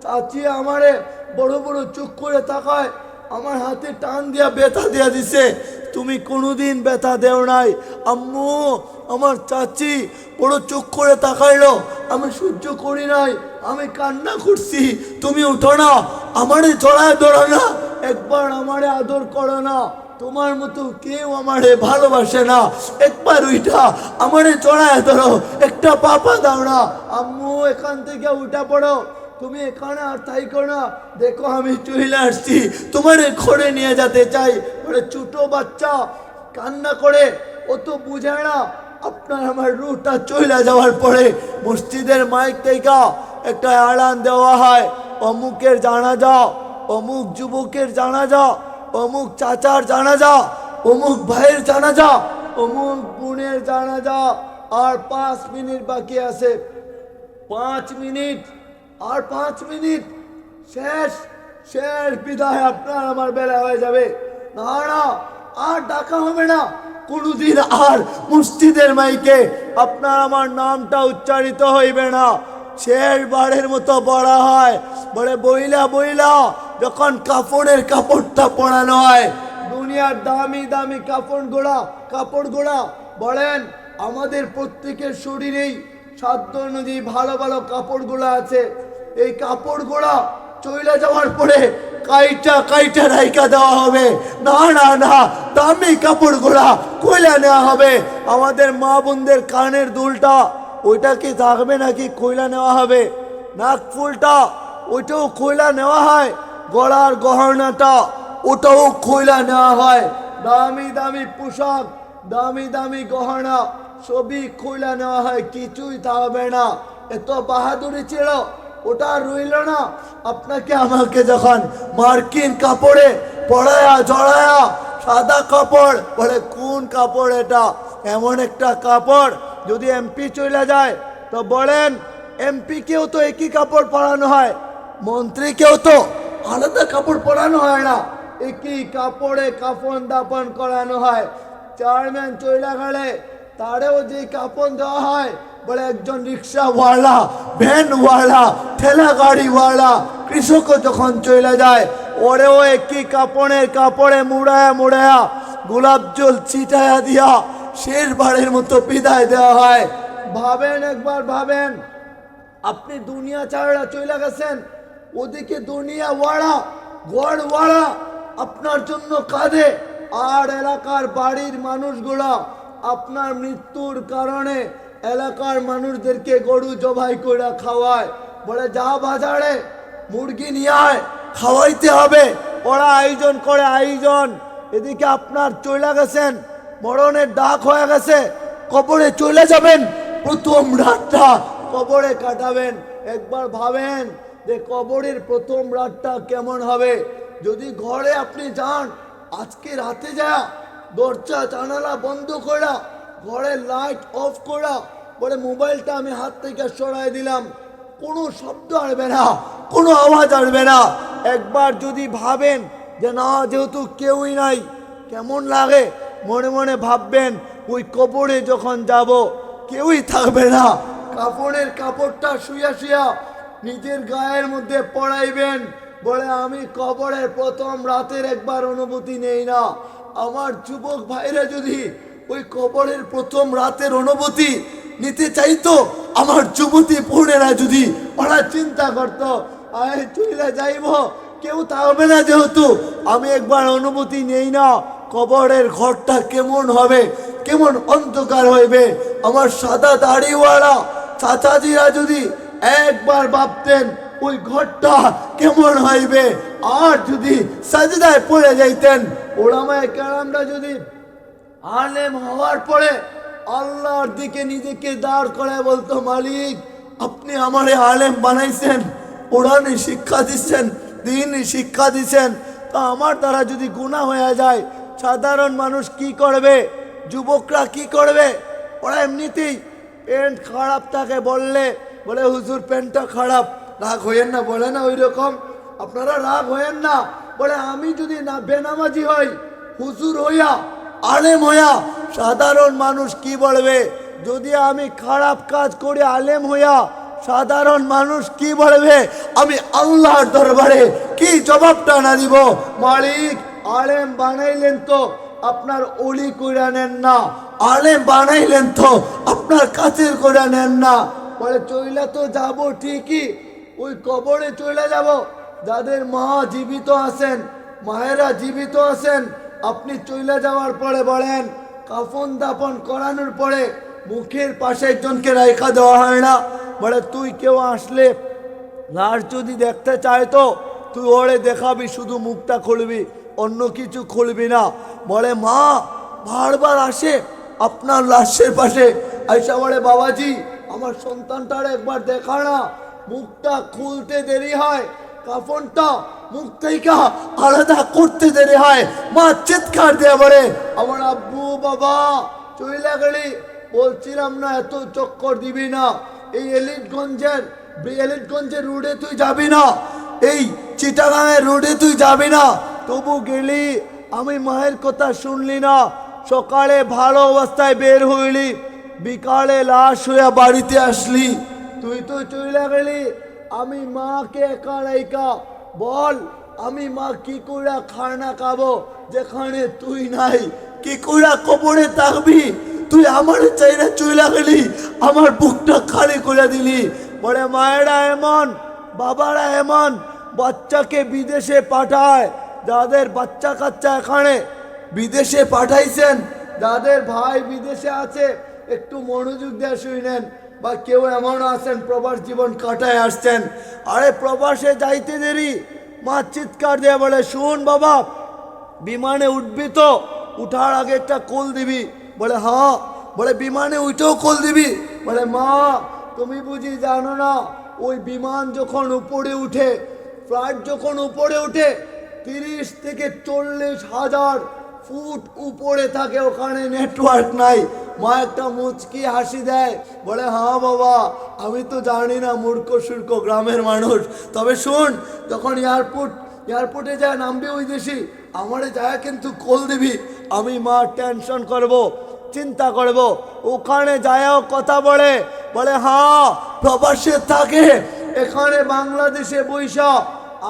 চাচি আমারে বড় বড় চোখ করে তাকায়, আমার হাতে টান দিয়া ব্যথা দিয়া দিছে, তুমি কোনোদিন ব্যথা দেও নাই। আম্মু আমার চাচি বড় চোখ করে তাকাইলো, আমি সহ্য করি নাই, আমি কান্না করছি, তুমি উঠো না, আমারে জড়ায় ধরো না, একবার আমারে আদর করো না, তোমার মতো কেউ আমারে ভালোবাসে না, একবার উঠা আমারে জড়ায় ধরো, একটা পাপা দাও না। আম্মু এখান থেকে উঠা পড়ো, তুমি এখানে আর থাইকো না, দেখো আমি চলে আসছি, তোমার ঘরে নিয়ে যেতে চাই। বলে ছোট বাচ্চা কান্না করে, ও তো বুঝে না আপনার আমার রুটা চলে যাওয়ার পরে মসজিদের মাইক থেকে একটা এলান দেওয়া হয়, অমুকের জানাজা, অমুক যুবকের জানাজা, অমুক চাচার জানাজা, অমুক ভাইয়ের জানাজা, অমুক বোনের জানাজা, আর 5 মিনিট বাকি আছে, 5 মিনিট, আর 5 মিনিট, শেষ শেষ বিদায় আপনার আমার বেলা হয়ে যাবে। না না, আর ডাকা হবে না কোনোদিন, আর মসজিদের মাইকে আপনার আমার নামটা উচ্চারিত হইবে না। শেষবারের মতো বলা হয়, বলে বইলা বইলা যখন কাপড়ের কাপড়টা পরানো হয়, দুনিয়ার দামি দামি কাপড়গুলা বলেন, আমাদের প্রত্যেকের শরীরেই সাধ্য অনুযায়ী ভালো ভালো কাপড়গুলো আছে, এই কাপড়গুলা চলে যাওয়ার পরে কাইটা রাইকা দেওয়া হবে। না না না, দামি কাপড়গুলা কইলা নেওয়া হবে। আমাদের মা বোনদের কানের দুলটা ওইটা কি থাকবে নাকি কইলা নেওয়া হবে? নাক ফুলটা ওইটাও কইলা নেওয়া হয়, গলার গহনাটা ওটাও কইলা নেওয়া হয়, দামি দামি পোশাক, দামি দামি গহনা সবই কইলা নেওয়া হয়, কিছুই থাকবে না। এত বাহাদুরি ছিল, ওটা রইল না। আপনাকে আমাকে যখন মার্কিন কাপড়ে পড়ায়া জড়ায়া, সাদা কাপড়, বলে কোন কাপড় এটা? এমন একটা কাপড়, যদি এমপি চলে যায় তো বলেন এমপি কেও তো একই কাপড় পরানো হয়, মন্ত্রীকেও তো আলাদা কাপড় পরানো হয় না, একই কাপড়ে কাফন দাপন করানো হয়। চেয়ারম্যান চলে গেলে তারেও যে কাপড় দেওয়া হয়, বলে একজন রিক্সাওয়ালা, ভ্যানওয়ালা, ঠেলা গাড়িওয়ালা, কৃষকও যখন চলে যায় ওরেও একই কাপড়ে মুড়ায়া গোলাপ জল ছিটায়া দিয়া শেষবারের মতো বিদায় দেওয়া হয়। ভাবেন, একবার ভাবেন, আপনি দুনিয়া ছাড়া চলে গেছেন, ওদিকে দুনিয়া ওয়াড়া গড়ওয়াড়া আপনার জন্য কাঁদে, আর এলাকার বাড়ির মানুষগুলা আপনার মৃত্যুর কারণে এলাকার মানুষদেরকে গরু জবাই করে খাওয়ায়, বলে যা বাজারে মুরগি নিয়ে আয়, খাওয়াইতে হবে, ওরা আয়োজন করে আয়োজন। এদিকে আপনার চলে গেছেন, মরণের ডাক হয়ে গেছে, কবরে চলে যাবেন, প্রথম রাতটা কবরে কাটাবেন। একবার ভাবেন যে কবরের প্রথম রাতটা কেমন হবে। যদি ঘরে আপনি যান, আজকে রাতে যা দরজা জানালা বন্ধ করা, ঘরের লাইট অফ করা, বলে মোবাইলটা আমি হাত থেকে সরাই দিলাম, কোনো শব্দ আসবে না, কোনো আওয়াজ আসবে না। একবার যদি ভাবেন যে না, যেহেতু কেউই নাই, কেমন লাগে মনে মনে ভাববেন, ওই কবরে যখন যাব কেউই থাকবে না, কাপড়ের কাপড়টা শুয়া শুয়া নিজের গায়ের মধ্যে পড়াইবেন, বলে আমি কবরের প্রথম রাতের একবার অনুভূতি নেই না। আমার যুবক ভাইরা যদি ওই কবরের প্রথম রাতের অনুভূতি নিতে চাইতো, আমার যুবতী বোনেরা যদি ওরা চিন্তা করতো, আমি চলে যাইব, কেউ থাকবে না, যেহেতু আমি একবার অনুভূতি নেই না কবরের ঘরটা কেমন হবে, কেমন অন্ধকার হইবে। আমার সাদা দাড়িওয়ালা চাচাজিরা যদি একবার ভাবতেন ওই ঘরটা কেমন হইবে, আর যদি সাজদায় পড়ে যাইতেন, ওলামায়ে কেরামরা যদি আলেম হওয়ার পরে আল্লাহর দিকে নিজেকে দাঁড় করে বলতো, মালিক আপনি আমারে আলেম বানাইছেন, কোরআনে শিক্ষা দিচ্ছেন, দ্বীনি শিক্ষা দিচ্ছেন, তা আমার দ্বারা যদি গুনাহ হয়ে যায়, সাধারণ মানুষ কি করবে, যুবকরা কি করবে? ওরা এমনিতেই প্যান্ট খারাপ থাকে বললে বলে হুজুর প্যান্টটা খারাপ, রাগ হইয়েন না, বলে না ওই রকম, আপনারা রাগ হইয়েন না। বলে আমি যদি না বেনামাজি হই, হুজুর হইয়া, আলেম হইয়া, সাধারণ মানুষ কি বলবে? যদি আমি খারাপ কাজ করি আলেম হইয়া, সাধারণ মানুষ কি বলবে? আমি আল্লাহর দরবারে কি জবাবটা না দিব? মালিক আলেম বানাইলেন তো আপনার অলি কইরা নেন না, আলেম বানাইলেন তো আপনার কাছের কইরা নেন না। বলে চইলা তো যাব ঠিকই, ওই কবরে চলে যাব। যাদের মা জীবিত আছেন, মায়েরা জীবিত আছেন, আপনি চলে যাওয়ার পরে বলেন কাফন দাফন করানোর পরে মুখের পাশে একজনকে রাখা দেওয়া হয় না? বলে তুই কেউ আসলে লাশ যদি দেখতে চায় তো তুই ওরে দেখাবি, শুধু মুখটা খুলবি, অন্য কিছু খুলবি না। বলে মা বারবার আসে আপনার লাশের পাশে, আইসা বলে বাবাজি আমার সন্তানটার একবার দেখা না, মুখটা খুলতে দেরি হয়, কাফনটা মুখ থেকে আলাদা করতে দেরি হয়। মা চিৎকার দিয়ে বলে আমার আব্বু বাবা চইলা গেলি, বলছিলাম না এত চক্কর দিবি না, এই এলিটগঞ্জের রোডে তুই যাবি না, এই চিটাগাঙের রোডে তুই যাবি না, তবু গেলি, আমি মায়ের কথা শুনলি না, সকালে ভালো অবস্থায় বের হইলি, বিকালে লাশ হইয়া বাড়িতে আসলি, তুই তো চইলা গেলি, আমি মাকে একা রাইকা, বল আমি মা কি কইরা খানা খাবো যেখানে তুই নাই? কি কইরা কবরে থাকবি? তুই আমার চাইরা চইলা গেলি, আমার বুকটা খালি করে দিলি। বলে মায়েরা এমন, বাবারা এমন, বাচ্চাকে বিদেশে পাঠায়, যাদের বাচ্চা কাচ্চা এখানে বিদেশে পাঠাইছেন, যাদের ভাই বিদেশে আছে একটু মনোযোগ দিয়ে শুনেন, বা কেউ এমনও আছেন প্রবাস জীবন কাটায় আসছেন, আরে প্রবাসে যাইতে দেরি, মা চিৎকার দিয়ে বলে শুন বাবা বিমানে উঠবি তো, উঠার আগে একটা কোল দিবি। বলে হ্যাঁ। বলে বিমানে উঠেও কোল দিবি? বলে মা তুমি বুঝি জানো না, ওই বিমান যখন উপরে উঠে, ফ্লাইট যখন উপরে উঠে 30 থেকে 40,000 ফুট উপরে থাকে, ওখানে নেটওয়ার্ক নাই। মা একটা মুচকি হাসি দেয়, বলে হ্যাঁ বাবা আমি তো জানি না, মূর্খ সূর্খ গ্রামের মানুষ। তবে শুন, যখন এয়ারপোর্টে যায় নামবি ওই দেশি, আমারে যায় কিন্তু কোল দিবি। আমি মা টেনশন করব, চিন্তা করব, ওখানে যায়ও কথা বলে, বলে হ্যাঁ প্রবাসে থাকে, এখানে বাংলাদেশে বৈশা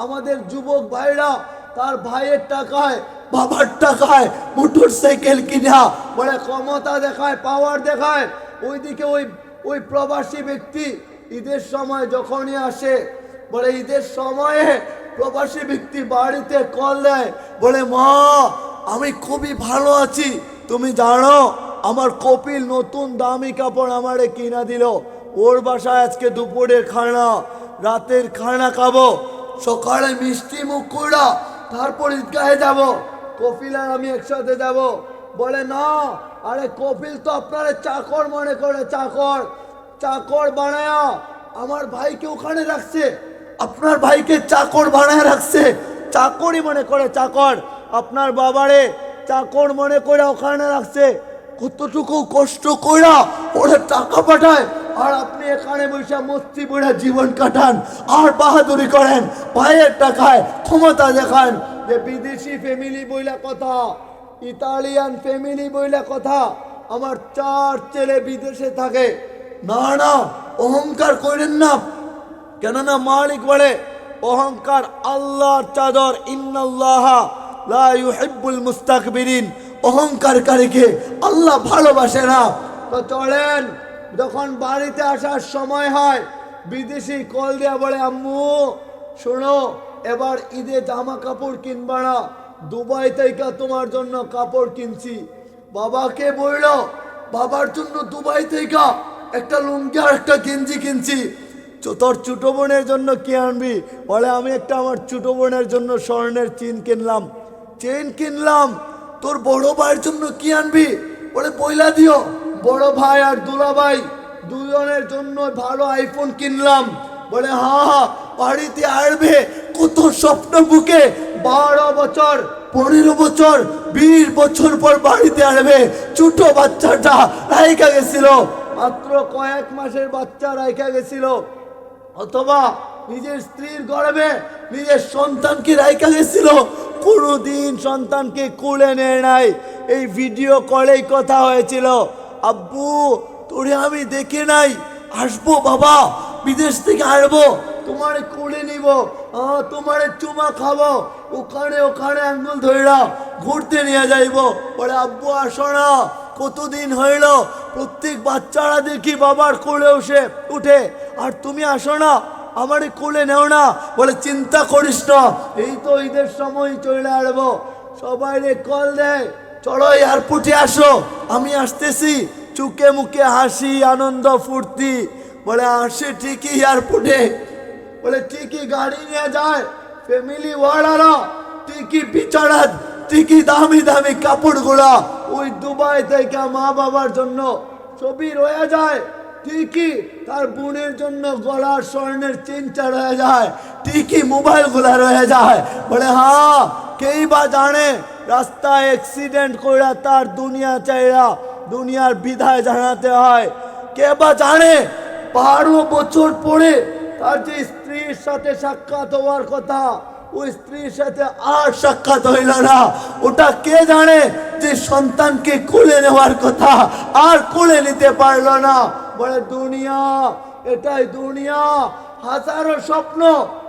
আমাদের যুবক ভাইরা তার ভাইয়ের টাকায় বাবার টাকায় মোটর সাইকেল কিনা, বলে ক্ষমতা দেখায়, পাওয়ার দেখায়। ওইদিকে ওই প্রবাসী ব্যক্তি ঈদের সময় যখনই আসে, বলে ঈদের সময়ে প্রবাসী ব্যক্তি বাড়িতে কল দেয়, বলে মা আমি খুবই ভালো আছি, তুমি জানো আমার কপিল নতুন দামি কাপড় আমারে কিনা দিল, ওর বাসায় আজকে দুপুরের খানা, রাতের খানা খাবো, সকালে মিষ্টি মুখ কইরা তারপর ঈদগাহে যাব, কপিল আর আমি একসাথে যাব। বলে না, আরে কপিল তো আপনারে চাকর মনে করে, চাকর বানায়া আমার ভাইকে ওখানে রাখছে, আপনার ভাইকে চাকর বানায় রাখছে, চাকরই মনে করে, চাকর আপনার বাবারে চাকর মনে করে ওখানে রাখছে, কতটুকু কষ্ট কইরা ওরা টাকা পাঠায়, আর আপনি এখানে বসে মস্তি বইরা জীবন কাটান আর বাহাদুরি করেন, ভাইয়ের টাকায় ক্ষমতা দেখান। যে বিদেশি ফ্যামিলি বইলা কথা, ইতালিয়ান ফ্যামিলি বইলা কথা, আমার 4 ছেলে বিদেশে থাকে। না না অহংকার করেন না, কেননা মালিক বলে অহংকার আল্লাহর চাদর, ইন্নাল্লাহা লা ইউহিব্বুল মুস্তাকবিরিন, অহংকারকারীকে আল্লাহ ভালোবাসে না। তো চলেন, যখন বাড়িতে আসার সময় হয় বিদেশি কল দেয়া বলে আম্মু শোনো এবার ঈদে জামা কাপড় কিনবা না, দুবাই থেকে তোমার জন্য কাপড় কিনছি। বাবাকে বলল বাবার জন্য দুবাই থেকে একটা লুঙ্গি আর একটা গেঞ্জি কিনছি। তোর ছোট বোনের জন্য কি আনবি? বলে আমি একটা আমার ছোট বোনের জন্য স্বর্ণের চেন কিনলাম। তোর বড় ভাইয়ের জন্য কি আনবি? বলে বইলা দিও, বড় ভাই আর দুলা ভাই দুজনের জন্য ভালো আইফোন কিনলাম। বলে হ্যাঁ বাড়িতে আসবে, কত স্বপ্ন বুকে, 12 বছর 15 বছর 20 বছর পর বাড়িতে আসবে। ছোট বাচ্চাটা রাইখা গেছিল, মাত্র কয়েক মাসের বাচ্চা রাইখা গেছিল, অথবা নিজের স্ত্রীর গর্ভে নিজের সন্তানকে রাইখা গেছিল, কোনোদিন সন্তানকে কোলে নেয় নাই। এই ভিডিও কলেই কথা হয়েছিল, আব্বু তোরে আমি দেখে নাই, আসবো বাবা, বিদেশ থেকে আসবো, তোমারে কোলে নিব, তোমারে চুমা খাবো, ওখানে ওখানে আঙ্গুল ধইরা ঘুরতে নিয়ে যাইব। বলে আব্বু আসো না, কতদিন হইল প্রত্যেক বাচ্চারা দেখি বাবার কোলে উঠে, আর তুমি আসো না, আমারে কোলে নেও না। বলে চিন্তা করিস না, এই তো ঈদের সময় চলে আসবো। সবাই রে কল দেয়, চলো এয়ারপোর্টে আসো, আমি আসতেছি। চুকে মুখে হাসি, আনন্দ ফুর্তি। বলে আসে ঠিকই এয়ারপোর্টে, বলে ঠিকই গাড়ি নিয়ে যায় ফ্যামিলি ওয়ালারা, ঠিকই বিছানা, ঠিকই দামি দামি কাপড়গুলা ওই দুবাই থেকে মা বাবার জন্য ছবি রয়ে যায়, ঠিকই তার বোনের জন্য গলার স্বর্ণের চেনটা রয়ে যায়, ঠিকই মোবাইল গুলা রয়ে যায়। বলে হ্যাঁ, কেই বা জানে রাস্তায় অ্যাক্সিডেন্ট কইরা তার দুনিয়া চাইরা দুনিয়ার বিদায় জানাতে হয়। কে বা জানে 12 বছর পরে তার যে স্ত্রীর সাথে সাক্ষাৎ হওয়ার কথা, ওই স্ত্রীর সাথে আর সাক্ষাৎ হইল না। ওটা কে জানে যে সন্তানকে কোলে নেওয়ার কথা, আর কোলে নিতে পারলো না। বলে দুনিয়া, এটাই দুনিয়া। হাজারো স্বপ্ন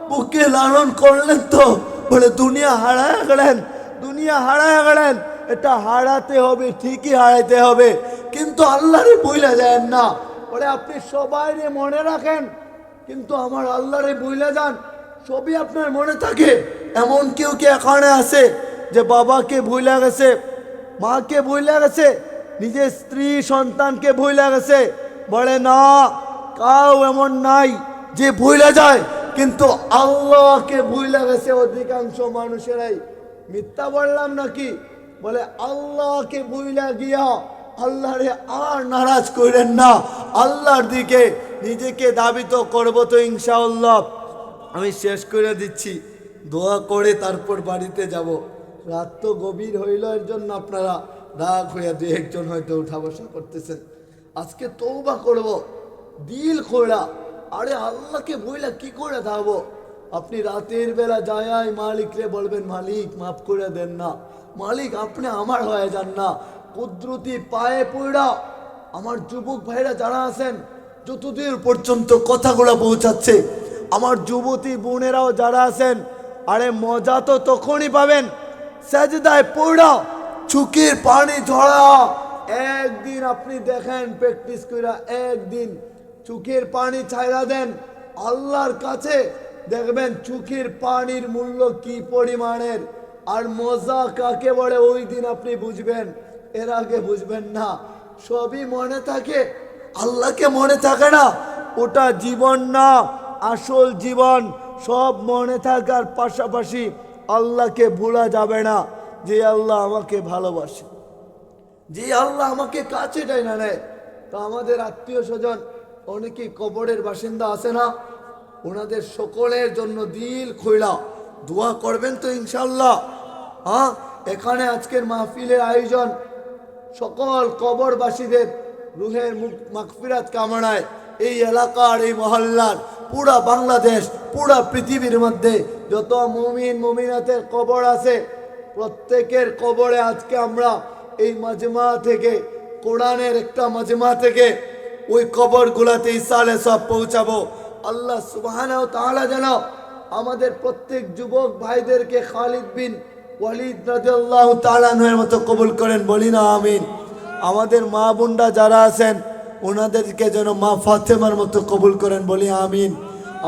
বুকে লালন করলেন তো, বলে দুনিয়া হারায় গেলেন, দুনিয়া হারায় গেলেন। এটা হারাতে হবে, ঠিকই হারাইতে হবে, কিন্তু আল্লাহরে ভুলে যায় না। বলে আপনি সবাই মনে রাখেন, কিন্তু আমার আল্লাহরে ভুলে যান। সবই আপনার মনে থাকে। এমন কেউ কি এখানে আছে যে বাবাকে ভুলে গেছে, মাকে ভুলে গেছে, নিজের স্ত্রী সন্তানকে ভুলে গেছে? বলে না, কাউ এমন নাই যে ভুলে যায়, কিন্তু আল্লাহকে ভুলে গেছে অধিকাংশ মানুষেরাই। মিথ্যা বললাম নাকি? বলে আল্লাহকে ভুলে গিয়া আল্লাহরে আর নারাজ করেন না। আল্লাহর দিকে নিজেকে দাবিত করবো তো ইনশাআল্লাহ। আমি শেষ করে দিচ্ছি, দোয়া করে তারপর বাড়িতে যাব। রাত তো গভীর হইল, এর জন্য আপনারা রাগ হইয়া দু একজন হয়তো উঠা বসা করতেছেন। আজকে তওবা করব দিল খোলা। আরে আল্লাহকে বইলা কি করে থাকবো? আপনি রাতের বেলা যায় মালিকরে বলবেন, মালিক মাফ করে দেন না, মালিক আপনি আমার হয়ে যান না। কুদরতি পায়ে পড়া আমার যুবক ভাইরা যারা আছেন, যতদূর পর্যন্ত কথাগুলো পৌঁছাচ্ছে, আমার যুবতী বোনেরাও যারা আছেন, আরে মজা তো তখনই পাবেন সাজদায় পড়া, চোখের পানি ঝরা। একদিন আপনি দেখেন প্র্যাকটিস কইরা, একদিন চোখের পানি ছাইরা দেন আল্লাহর কাছে, দেখবেন চোখের পানির মূল্য কি পরিমাণের, আর মজা কাকে বলে ওই দিন আপনি বুঝবেন, এর আগে বুঝবেন না। সবই মনে থাকে, আল্লাহকে মনে থাকে না, ওটা জীবন না, আসল জীবন। সব মনে থাকার পাশাপাশি আল্লাহকে ভোলা যাবে না, যে আল্লাহ আমাকে ভালোবাসে, যে আল্লাহ আমাকে কাছে টাইনা নেয়। তো আমাদের আত্মীয় স্বজন অনেকেই কবরের বাসিন্দা আছে না, ওনাদের সকলের জন্য দিল খোলা দোয়া করবেন তো ইনশাল্লাহ। হ্যাঁ, এখানে আজকের মাহফিলের আয়োজন সকল কবরবাসীদের রুহের মাগফিরাত কামনায় এই এলাকার, এই মহল্লার, পুরা বাংলাদেশ, পুরা পৃথিবীর মধ্যে যত মুমিন মুমিনাতের কবর আছে, প্রত্যেকের কবরে আজকে আমরা এই মাজমা থেকে, কোরআনের একটা মাজমা থেকে ওই কবরগুলাতে ইসালে সব পৌঁছাবো। আল্লাহ সুবহানাহু ওয়া তাআলা যেন আমাদের প্রত্যেক যুবক ভাইদেরকে খালিদ বিন ওয়ালিদ রাদিয়াল্লাহু তাআলা আনহুর মতো কবুল করেন, বলি না আমিন। আমাদের মা বোনরা যারা আছেন ওনাদেরকে যেন মা ফাতেমার মতো কবুল করেন, বলি আমিন।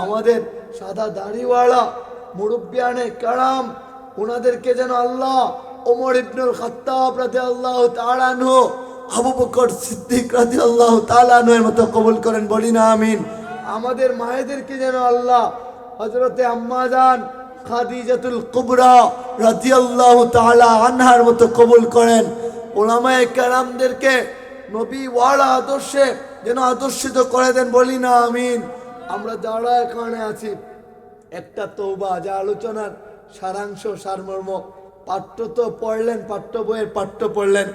আমাদের সাদা দাড়িওয়ালা মুরব্বিয়ানে কারাম, ওনাদেরকে যেন আল্লাহ ওমর ইবনুল খাত্তাব রাদিয়াল্লাহু তাআলা আনহু, আবু বকর সিদ্দিক রাদিয়াল্লাহু তাআলা আনহুর মতো কবুল করেন, বলি না আমিন। আমাদের মায়েদেরকে যেন আল্লাহ হযরতে আম্মা জান খাদিজাতুল কুবরা রাদিয়াল্লাহু তাআলা আনহার মতো কবুল করেন। উলামায়ে কেরামদেরকে নবী ওয়ালা আদর্শে যেন আদর্শিত করে দেন, বলি না আমিন। আমরা যারা এখানে আছি, একটা তওবা, যা আলোচনার সারাংশ সারমর্ম, পাঠ্য তো পড়লেন, পাঠ্য বইয়ের পাঠ্য পড়লেন,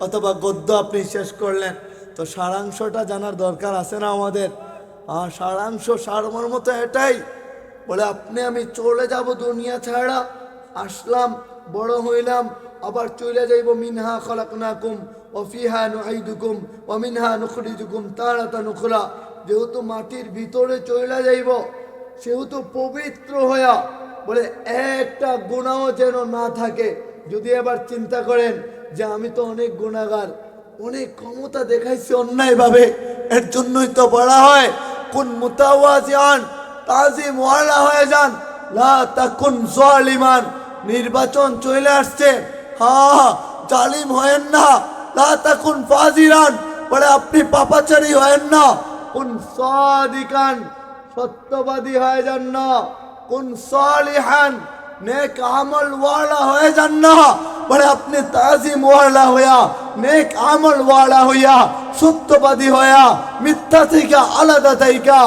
অথবা গদ্য আপনি শেষ করলেন, তো সারাংশটা জানার দরকার আছে না আমাদের? সারাংশ সারমর্ম তো এটাই বলে আপনি আমি চলে যাব দুনিয়া ছাড়া, আসলাম বড় হইলাম আবার চলে যাইব। মিনহা খলাকনাকুম ওয়া ফিহা নুঈদুকুম ওয়া মিনহা নুখরিজুকুম তারাতান উখরা। যেহেতু মাটির ভিতরে চলে যাইব সেহেতু পবিত্র হইয়া বলে একটা গুনাহ যেন না থাকে। যদি এবার চিন্তা করেন যে আমি তো অনেক গুনাহগার, অনেক ক্ষমতা দেখাইছি অন্যায়ভাবে, এর জন্যই তো বলা হয় কুন মুতাওয়াজিআন, তাজিম ওয়ালা হয়ে যান, লা তাকুন জালিমান। নির্বাচন চলে আসছে, হ্যাঁ জালিম হয়েন না। লা তাকুন ফাজিরান, বলে আপনি পাপাচারী হয়েন না। কুন সাদিকান, সত্যবাদী হয়ে যান না। কুন সালিহান, নেক আমল ওয়ালা হয়ে যান না। বলে আপনি তাজিম ওয়ালা হইয়া, নেক আমল ওয়ালা হইয়া, সত্যবাদী হইয়া, মিথ্যা থেকে আলাদা থাইকা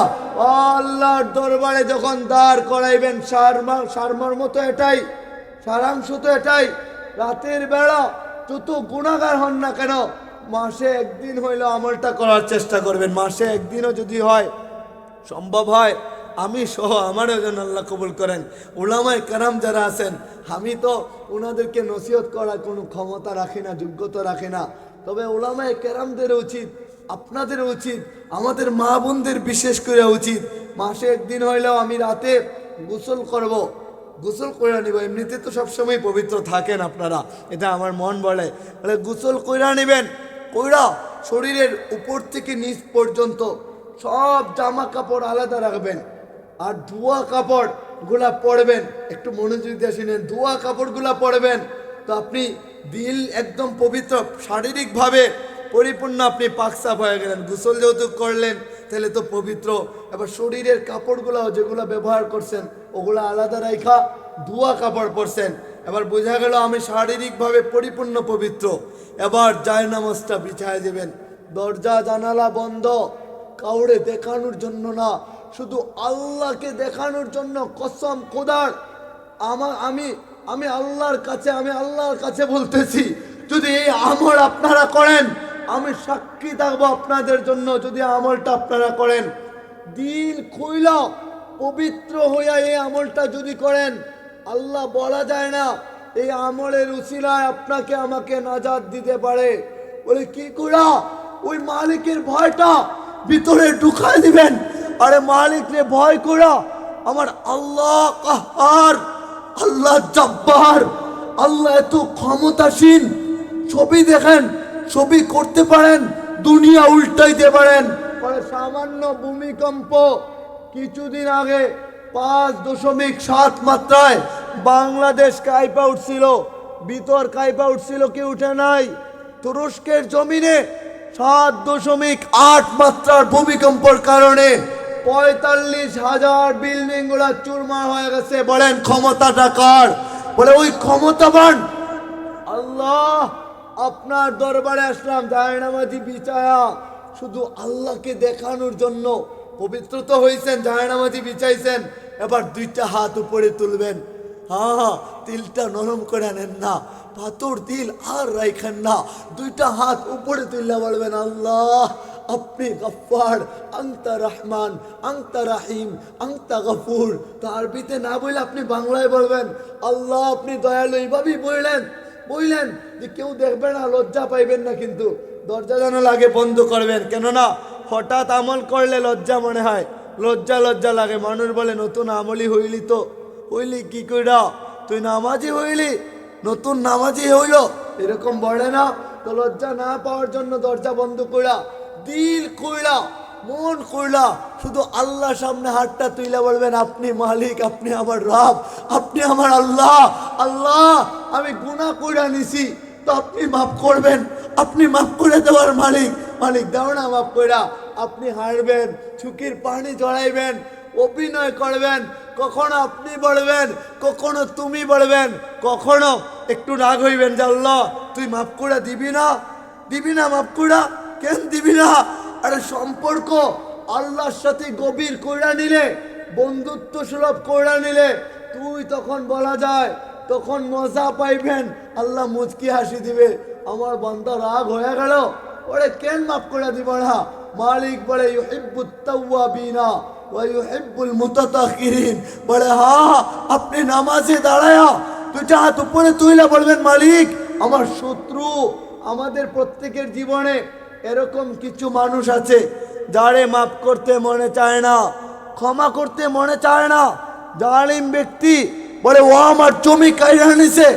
আল্লাহর দরবারে যখন দাঁড় করাইবেন, সারমর্ম তো এটাই, সারাংশ তো এটাই। রাতের বেলা যত গুনাহগার হন না কেন, মাসে একদিন হইলো আমলটা করার চেষ্টা করবেন। মাসে একদিনও যদি হয়, সম্ভব হয়, আমি সহ আমারও যেন আল্লাহ কবুল করেন। উলামায়ে কেরাম যারা আছেন, আমি তো ওনাদেরকে নসিহত করার কোনো ক্ষমতা রাখি না, যোগ্যতা রাখি না। তবে উলামায়ে কেরামদের উচিত, আপনাদের উচিত, আমাদের মা বোনদের বিশেষ করে উচিত, মাসে একদিন হইলেও আমি রাতে গোসল করব, গোসল করে নিব। এমনিতে তো সবসময় পবিত্র থাকেন আপনারা, এটা আমার মন বলে। বলে গোসল কইরা নিবেন, কইরা শরীরের উপর থেকে নিচ পর্যন্ত সব জামা কাপড় আলাদা রাখবেন। আর ধোয়া কাপড় গুলা পরবেন, একটু মনোযোগ দিয়ে শুনেন, ধোয়া কাপড় গুলা পরবেন। তো আপনি দিল একদম পবিত্র, শারীরিকভাবে পরিপূর্ণ, আপনি পাকসাফ হয়ে গেলেন। গোসল যেহেতু করলেন তাহলে তো পবিত্র। এবার শরীরের কাপড়গুলো যেগুলো ব্যবহার করছেন ওগুলো আলাদা রাখা ধোয়া কাপড় পরছেন। এবার বোঝা গেল আমি শারীরিকভাবে পরিপূর্ণ পবিত্র। এবার জায়নামাজটা বিছায় দেবেন, দরজা জানালা বন্ধ, কাউরে দেখানোর জন্য না, শুধু আল্লাহকে দেখানোর জন্য। কসম খোদার, আমি আল্লাহর কাছে বলতেছি, যদি এই আমল আপনারা করেন, আমি সাক্ষী থাকবো আপনাদের জন্য। যদি আমলটা আপনারা করেন, দিল খুইলা পবিত্র হইয়া এই আমলটা যদি করেন, আল্লাহ বলা যায় না এই আমলের উসিলায় আপনাকে আমাকে নাজাত দিতে পারে। বলে কি করা? ওই মালিকের ভয়টা ভিতরে ঢুকায় দিবেন। আরে মালিকরে ভয় করা, আমার আল্লাহ কাহার, আল্লাহ জব্বার, আল্লাহ এত ক্ষমতাসীন, ছবি দেখেন, ছবি করতে পারেন, দুনিয়া উল্টাইতে পারেন। সামান্য ভূমিকম্প কিছুদিন আগে 5.7 মাত্রায় বাংলাদেশ কাইপা উঠছিল, ভিতর কাইপা উঠছিল, কি উঠে নাই? তুরস্কের জমিনে 7.8 মাত্রার ভূমিকম্পের কারণে 45,000 বিল্ডিং গুলা চুরমার হয়ে গেছে। বলেন ক্ষমতাটা কার? বলে ওই ক্ষমতাবান আল্লাহ। আপনার দরবারে আসলাম জায়নামাজি বিছায়া, শুধু আল্লাহকে দেখানোর জন্য। পবিত্র তো হয়েছেন, জায়নামাজি বিছাইছেন, এবার দুইটা হাত উপরে তুলবেন। হ্যাঁ, দিলটা নরম করে নেন না, পাথর দিল আর রাইখেন না। দুইটা হাত উপরে তুললে বলবেন আল্লাহ আপনি গফফার, আনতা রহমান, আনতা রাহিম, আনতা গফুর। তো আরবিতে না বলে আপনি বাংলায় বলবেন আল্লাহ আপনি দয়ালু। এইভাবেই বললেন যে কেউ দেখবে না, লজ্জা পাইবেন না, কিন্তু দরজা জানালা আগে বন্ধ করবেন। কেননা হঠাৎ আমল করলে লজ্জা মনে হয়, লজ্জা লাগে। মানুষ বলে নতুন আমলি হইলি, তো হইলি কি কইরা? তুই নামাজি হইলি, নতুন নামাজি হইল, এরকম বলে না? তো লজ্জা না পাওয়ার জন্য দরজা বন্ধ কইরা, দিল কইরা, মন কইরা শুধু আল্লাহ সামনে হাতটা তুইলা বলবেন আপনি মালিক, আপনি আমার রব, আপনি আমার আল্লাহ। আল্লাহ আমি গুনাহ কইরা নিছি, তো আপনি মাফ করবেন, আপনি মাফ করে দেওয়ার মালিক। দাও না মাফ কইরা। আপনি হারবেন, চুকির পানি জড়াইবেন, অভিনয় করবেন, কখনো আপনি বলবেন, কখনো তুমি বলবেন, কখনো একটু রাগ হইবেন যে আল্লাহ তুই মাফ করে দিবি না মাফ কইরা, কেন দিবি না? আরে সম্পর্ক আল্লাহর সাথে গভীর কইরা নিলে, বন্ধুত্ব সুলভ কইরা নিলে, তুই তখন বলা যায়, তখন মজা পাইবেন। আল্লাহ মুচকি হাসি দিবে, আমার বান্দা রাগ হয়ে গেল, ওরে কেন মাফ করে দিব না? মালিক বলে ইউহিব্বুত তাওয়াবিনা, ওয়া ইউহিব্বুল মুতাতাখিরিন। বলে হ্যাঁ, আপনি নামাজে দাঁড়ায়া দুইটা হাত উপরে তুইলা বলবেন মালিক আমার শত্রু। আমাদের প্রত্যেকের জীবনে এরকম কিছু মানুষ আছে যারে মাফ করতে মনে চায় না, ক্ষমা করতে মনে চায় না। জালিম ব্যক্তি বলে ও আমার জমি কাইরা নিছে,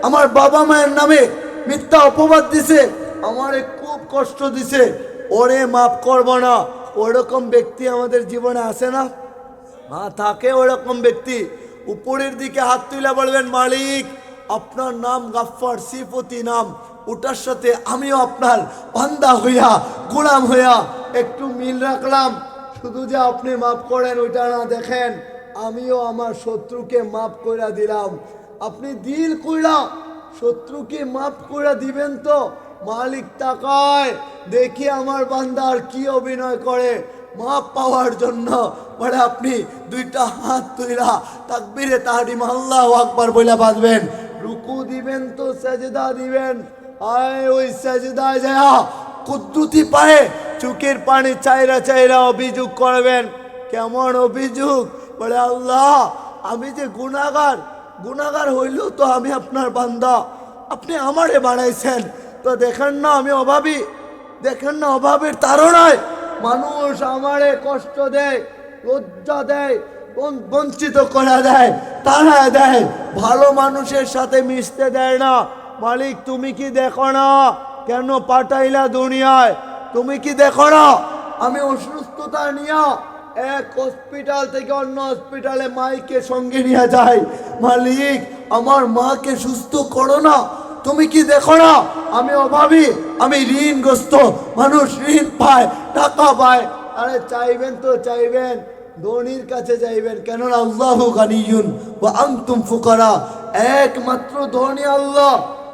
আমার বাবা মায়ের নামে মিথ্যা অপবাদ দিছে, আমারে খুব কষ্ট দিছে, ওরে মাফ করব না। ওরকম ব্যক্তি আমাদের জীবনে আসে না? হ্যাঁ থাকে ওরকম ব্যক্তি। উপরের দিকে হাত তুলে বলবেন মালিক আপনার নাম গাফফার, সিফতি নাম, ওটার সাথে আমিও আপনার বান্দা হইয়া গোলাম হইয়া একটু মিল রাখলাম। শুধু যে আপনি মাফ করেন ওইটা না, দেখেন আমিও আমার শত্রুকে মাফ করে দিলাম। আপনি দিল কইরা শত্রুকে মাফ করে দিবেন তো মালিক তাকায় দেখি আমার বান্দার কি অভিনয় করে মাপ পাওয়ার জন্য। বলে আপনি দুইটা হাত তুইরা তাকবীরে তাহরিম আল্লাহু আকবার বলে বাঁধবেন, রুকু দিবেন তো সাজদা দিবেন। আয় ওই সাজদায় যায় কুদ্দুতি পায়ে চোখের পানি চাইরা চাইরা অভিযোগ করবেন। কেমন অভিযোগ? বলে আল্লাহ আমি যে গুনাহগার হইলেও তো আমি আপনার বান্দা, আপনি আমারে বানাইছেন, তো দেখেন না আমি অভাবী, দেখেন না অভাবের তাড়নায় মানুষ আমারে কষ্ট দেয়, লজ্জা দেয়, বঞ্চিত করে দেয়, তাড়া দেয়, ভালো মানুষের সাথে মিশতে দেয় না। মালিক তুমি কি দেখো না কেন পাঠাইলা দুনিয়ায়? তুমি কি দেখো না আমি অসুস্থতা নিয়ে এক হসপিটাল থেকে অন্য হসপিটালে মাইকে সঙ্গে নিয়ে যাই? মালিক আমার মাকে সুস্থ করো না। তুমি কি দেখো না আমি অভাবী, আমি ঋণগ্রস্ত মানুষ, ঋণ পায়, টাকা পায়। আরে চাইবেন তো চাইবেন ধনীর কাছে যাইবেন, কেননা আল্লাহু গানিয়ুন ওয়া আনতুম ফুকারা। একমাত্র ধনী আল্লাহ,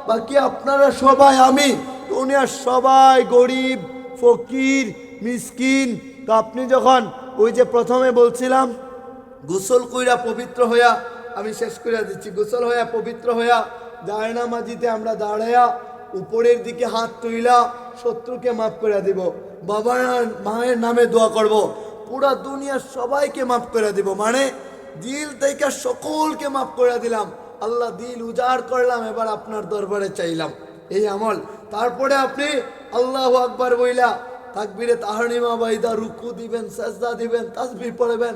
বাকি আপনারা সবাই আমি দুনিয়ার সবাই গরিব ফকির মিসকিন। তো আপনি যখন ওই যে প্রথমে বলছিলাম গোসল কইরা পবিত্র হইয়া, আমি শেষ করে দিচ্ছি, গোসল হইয়া পবিত্র হইয়া জায়নামাজিতে আমরা দাঁড়াইয়া উপরের দিকে হাত তুইলা শত্রুকে মাফ করে দিব, বাবা মায়ের নামে দোয়া করব, পুরা দুনিয়ার সবাইকে মাফ করে দিব। মানে দিল থেকে সকলকে মাফ করে দিলাম, আল্লাহ দিল উজাড় করলাম, এবার আপনার দরবারে চাইলাম এই আমল। তারপরে আপনি আল্লাহু আকবার বইলা তাকবীরে তাহরিমা বাইদা রুকু দিবেন, সাজদা দিবেন, তাসবিহ পড়বেন,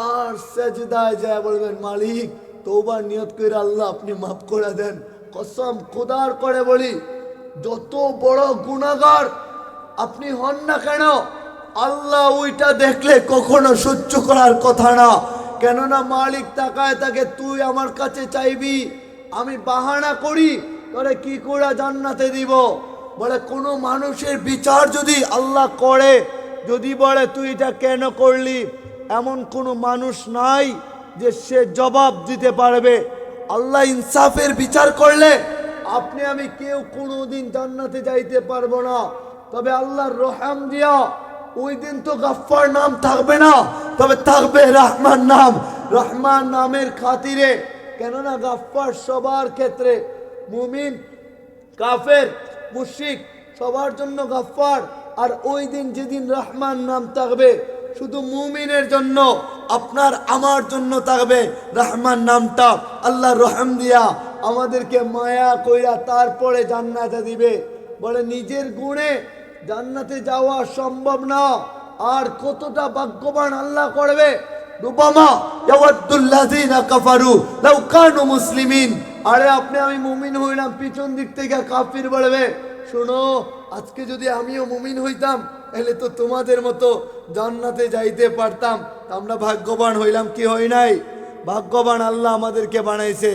আর সাজদায় যায় বলবেন মালিক তওবার নিয়ত করে আল্লাহ আপনি মাফ করে দেন। কসম খোদার করে বলি যত বড় গুনাহগার আপনি হন না কেন আল্লাহ ওইটা দেখলে কখনো সহ্য করার কথা না। কেননা মালিক তাকায় তাকে তুই আমার কাছে চাইবি, আমি বাহানা করি তোরে কি করে জান্নাতে দিব। বলে কোনো মানুষের বিচার যদি আল্লাহ করে, যদি বলে তুই এটা কেন করলি, এমন কোনো মানুষ নাই যে সে জবাব দিতে পারবে। আল্লাহ ইনসাফের বিচার করলে আপনি আমি কেউ কোনোদিন জান্নাতে যাইতে পারবো না। তবে আল্লাহর রহম দিয়া ওই দিন তো গাফফার নাম থাকবে না, তবে থাকবে রহমান নাম। রহমান নামের খাতিরে, কেননা গাফফার সবার ক্ষেত্রে, মুমিন কাফের মুশরিক সবার জন্য গাফফার। আর ওই দিন যেদিন রহমান নাম থাকবে শুধু মুমিনের জন্য, আপনার আমার জন্য থাকবে রহমান নামটা। আল্লাহ রহম দিয়া আমাদেরকে মায়া কইরা তারপরে জান্নাতে দিবে। বলে নিজের গুণে জান্নাতে যাওয়া সম্ভব না, আর কতটা ভাগ্যবান আল্লাহ করবে। রুবামা ইয়াওয়াদ্দুল্লাযিনা কাফারু লাউ কানু মুসলিমিন। আরে আপনি আমি মুমিন হইলাম, পিছন দিক থেকে কাফির বলবে শোনো আজকে যদি আমিও মুমিন হইতাম তাহলে তো তোমাদের মতো জান্নাতে যাইতে পারতাম। আমরা ভাগ্যবান হইলাম কি হই নাই? ভাগ্যবান আল্লাহ আমাদেরকে বানাইছে।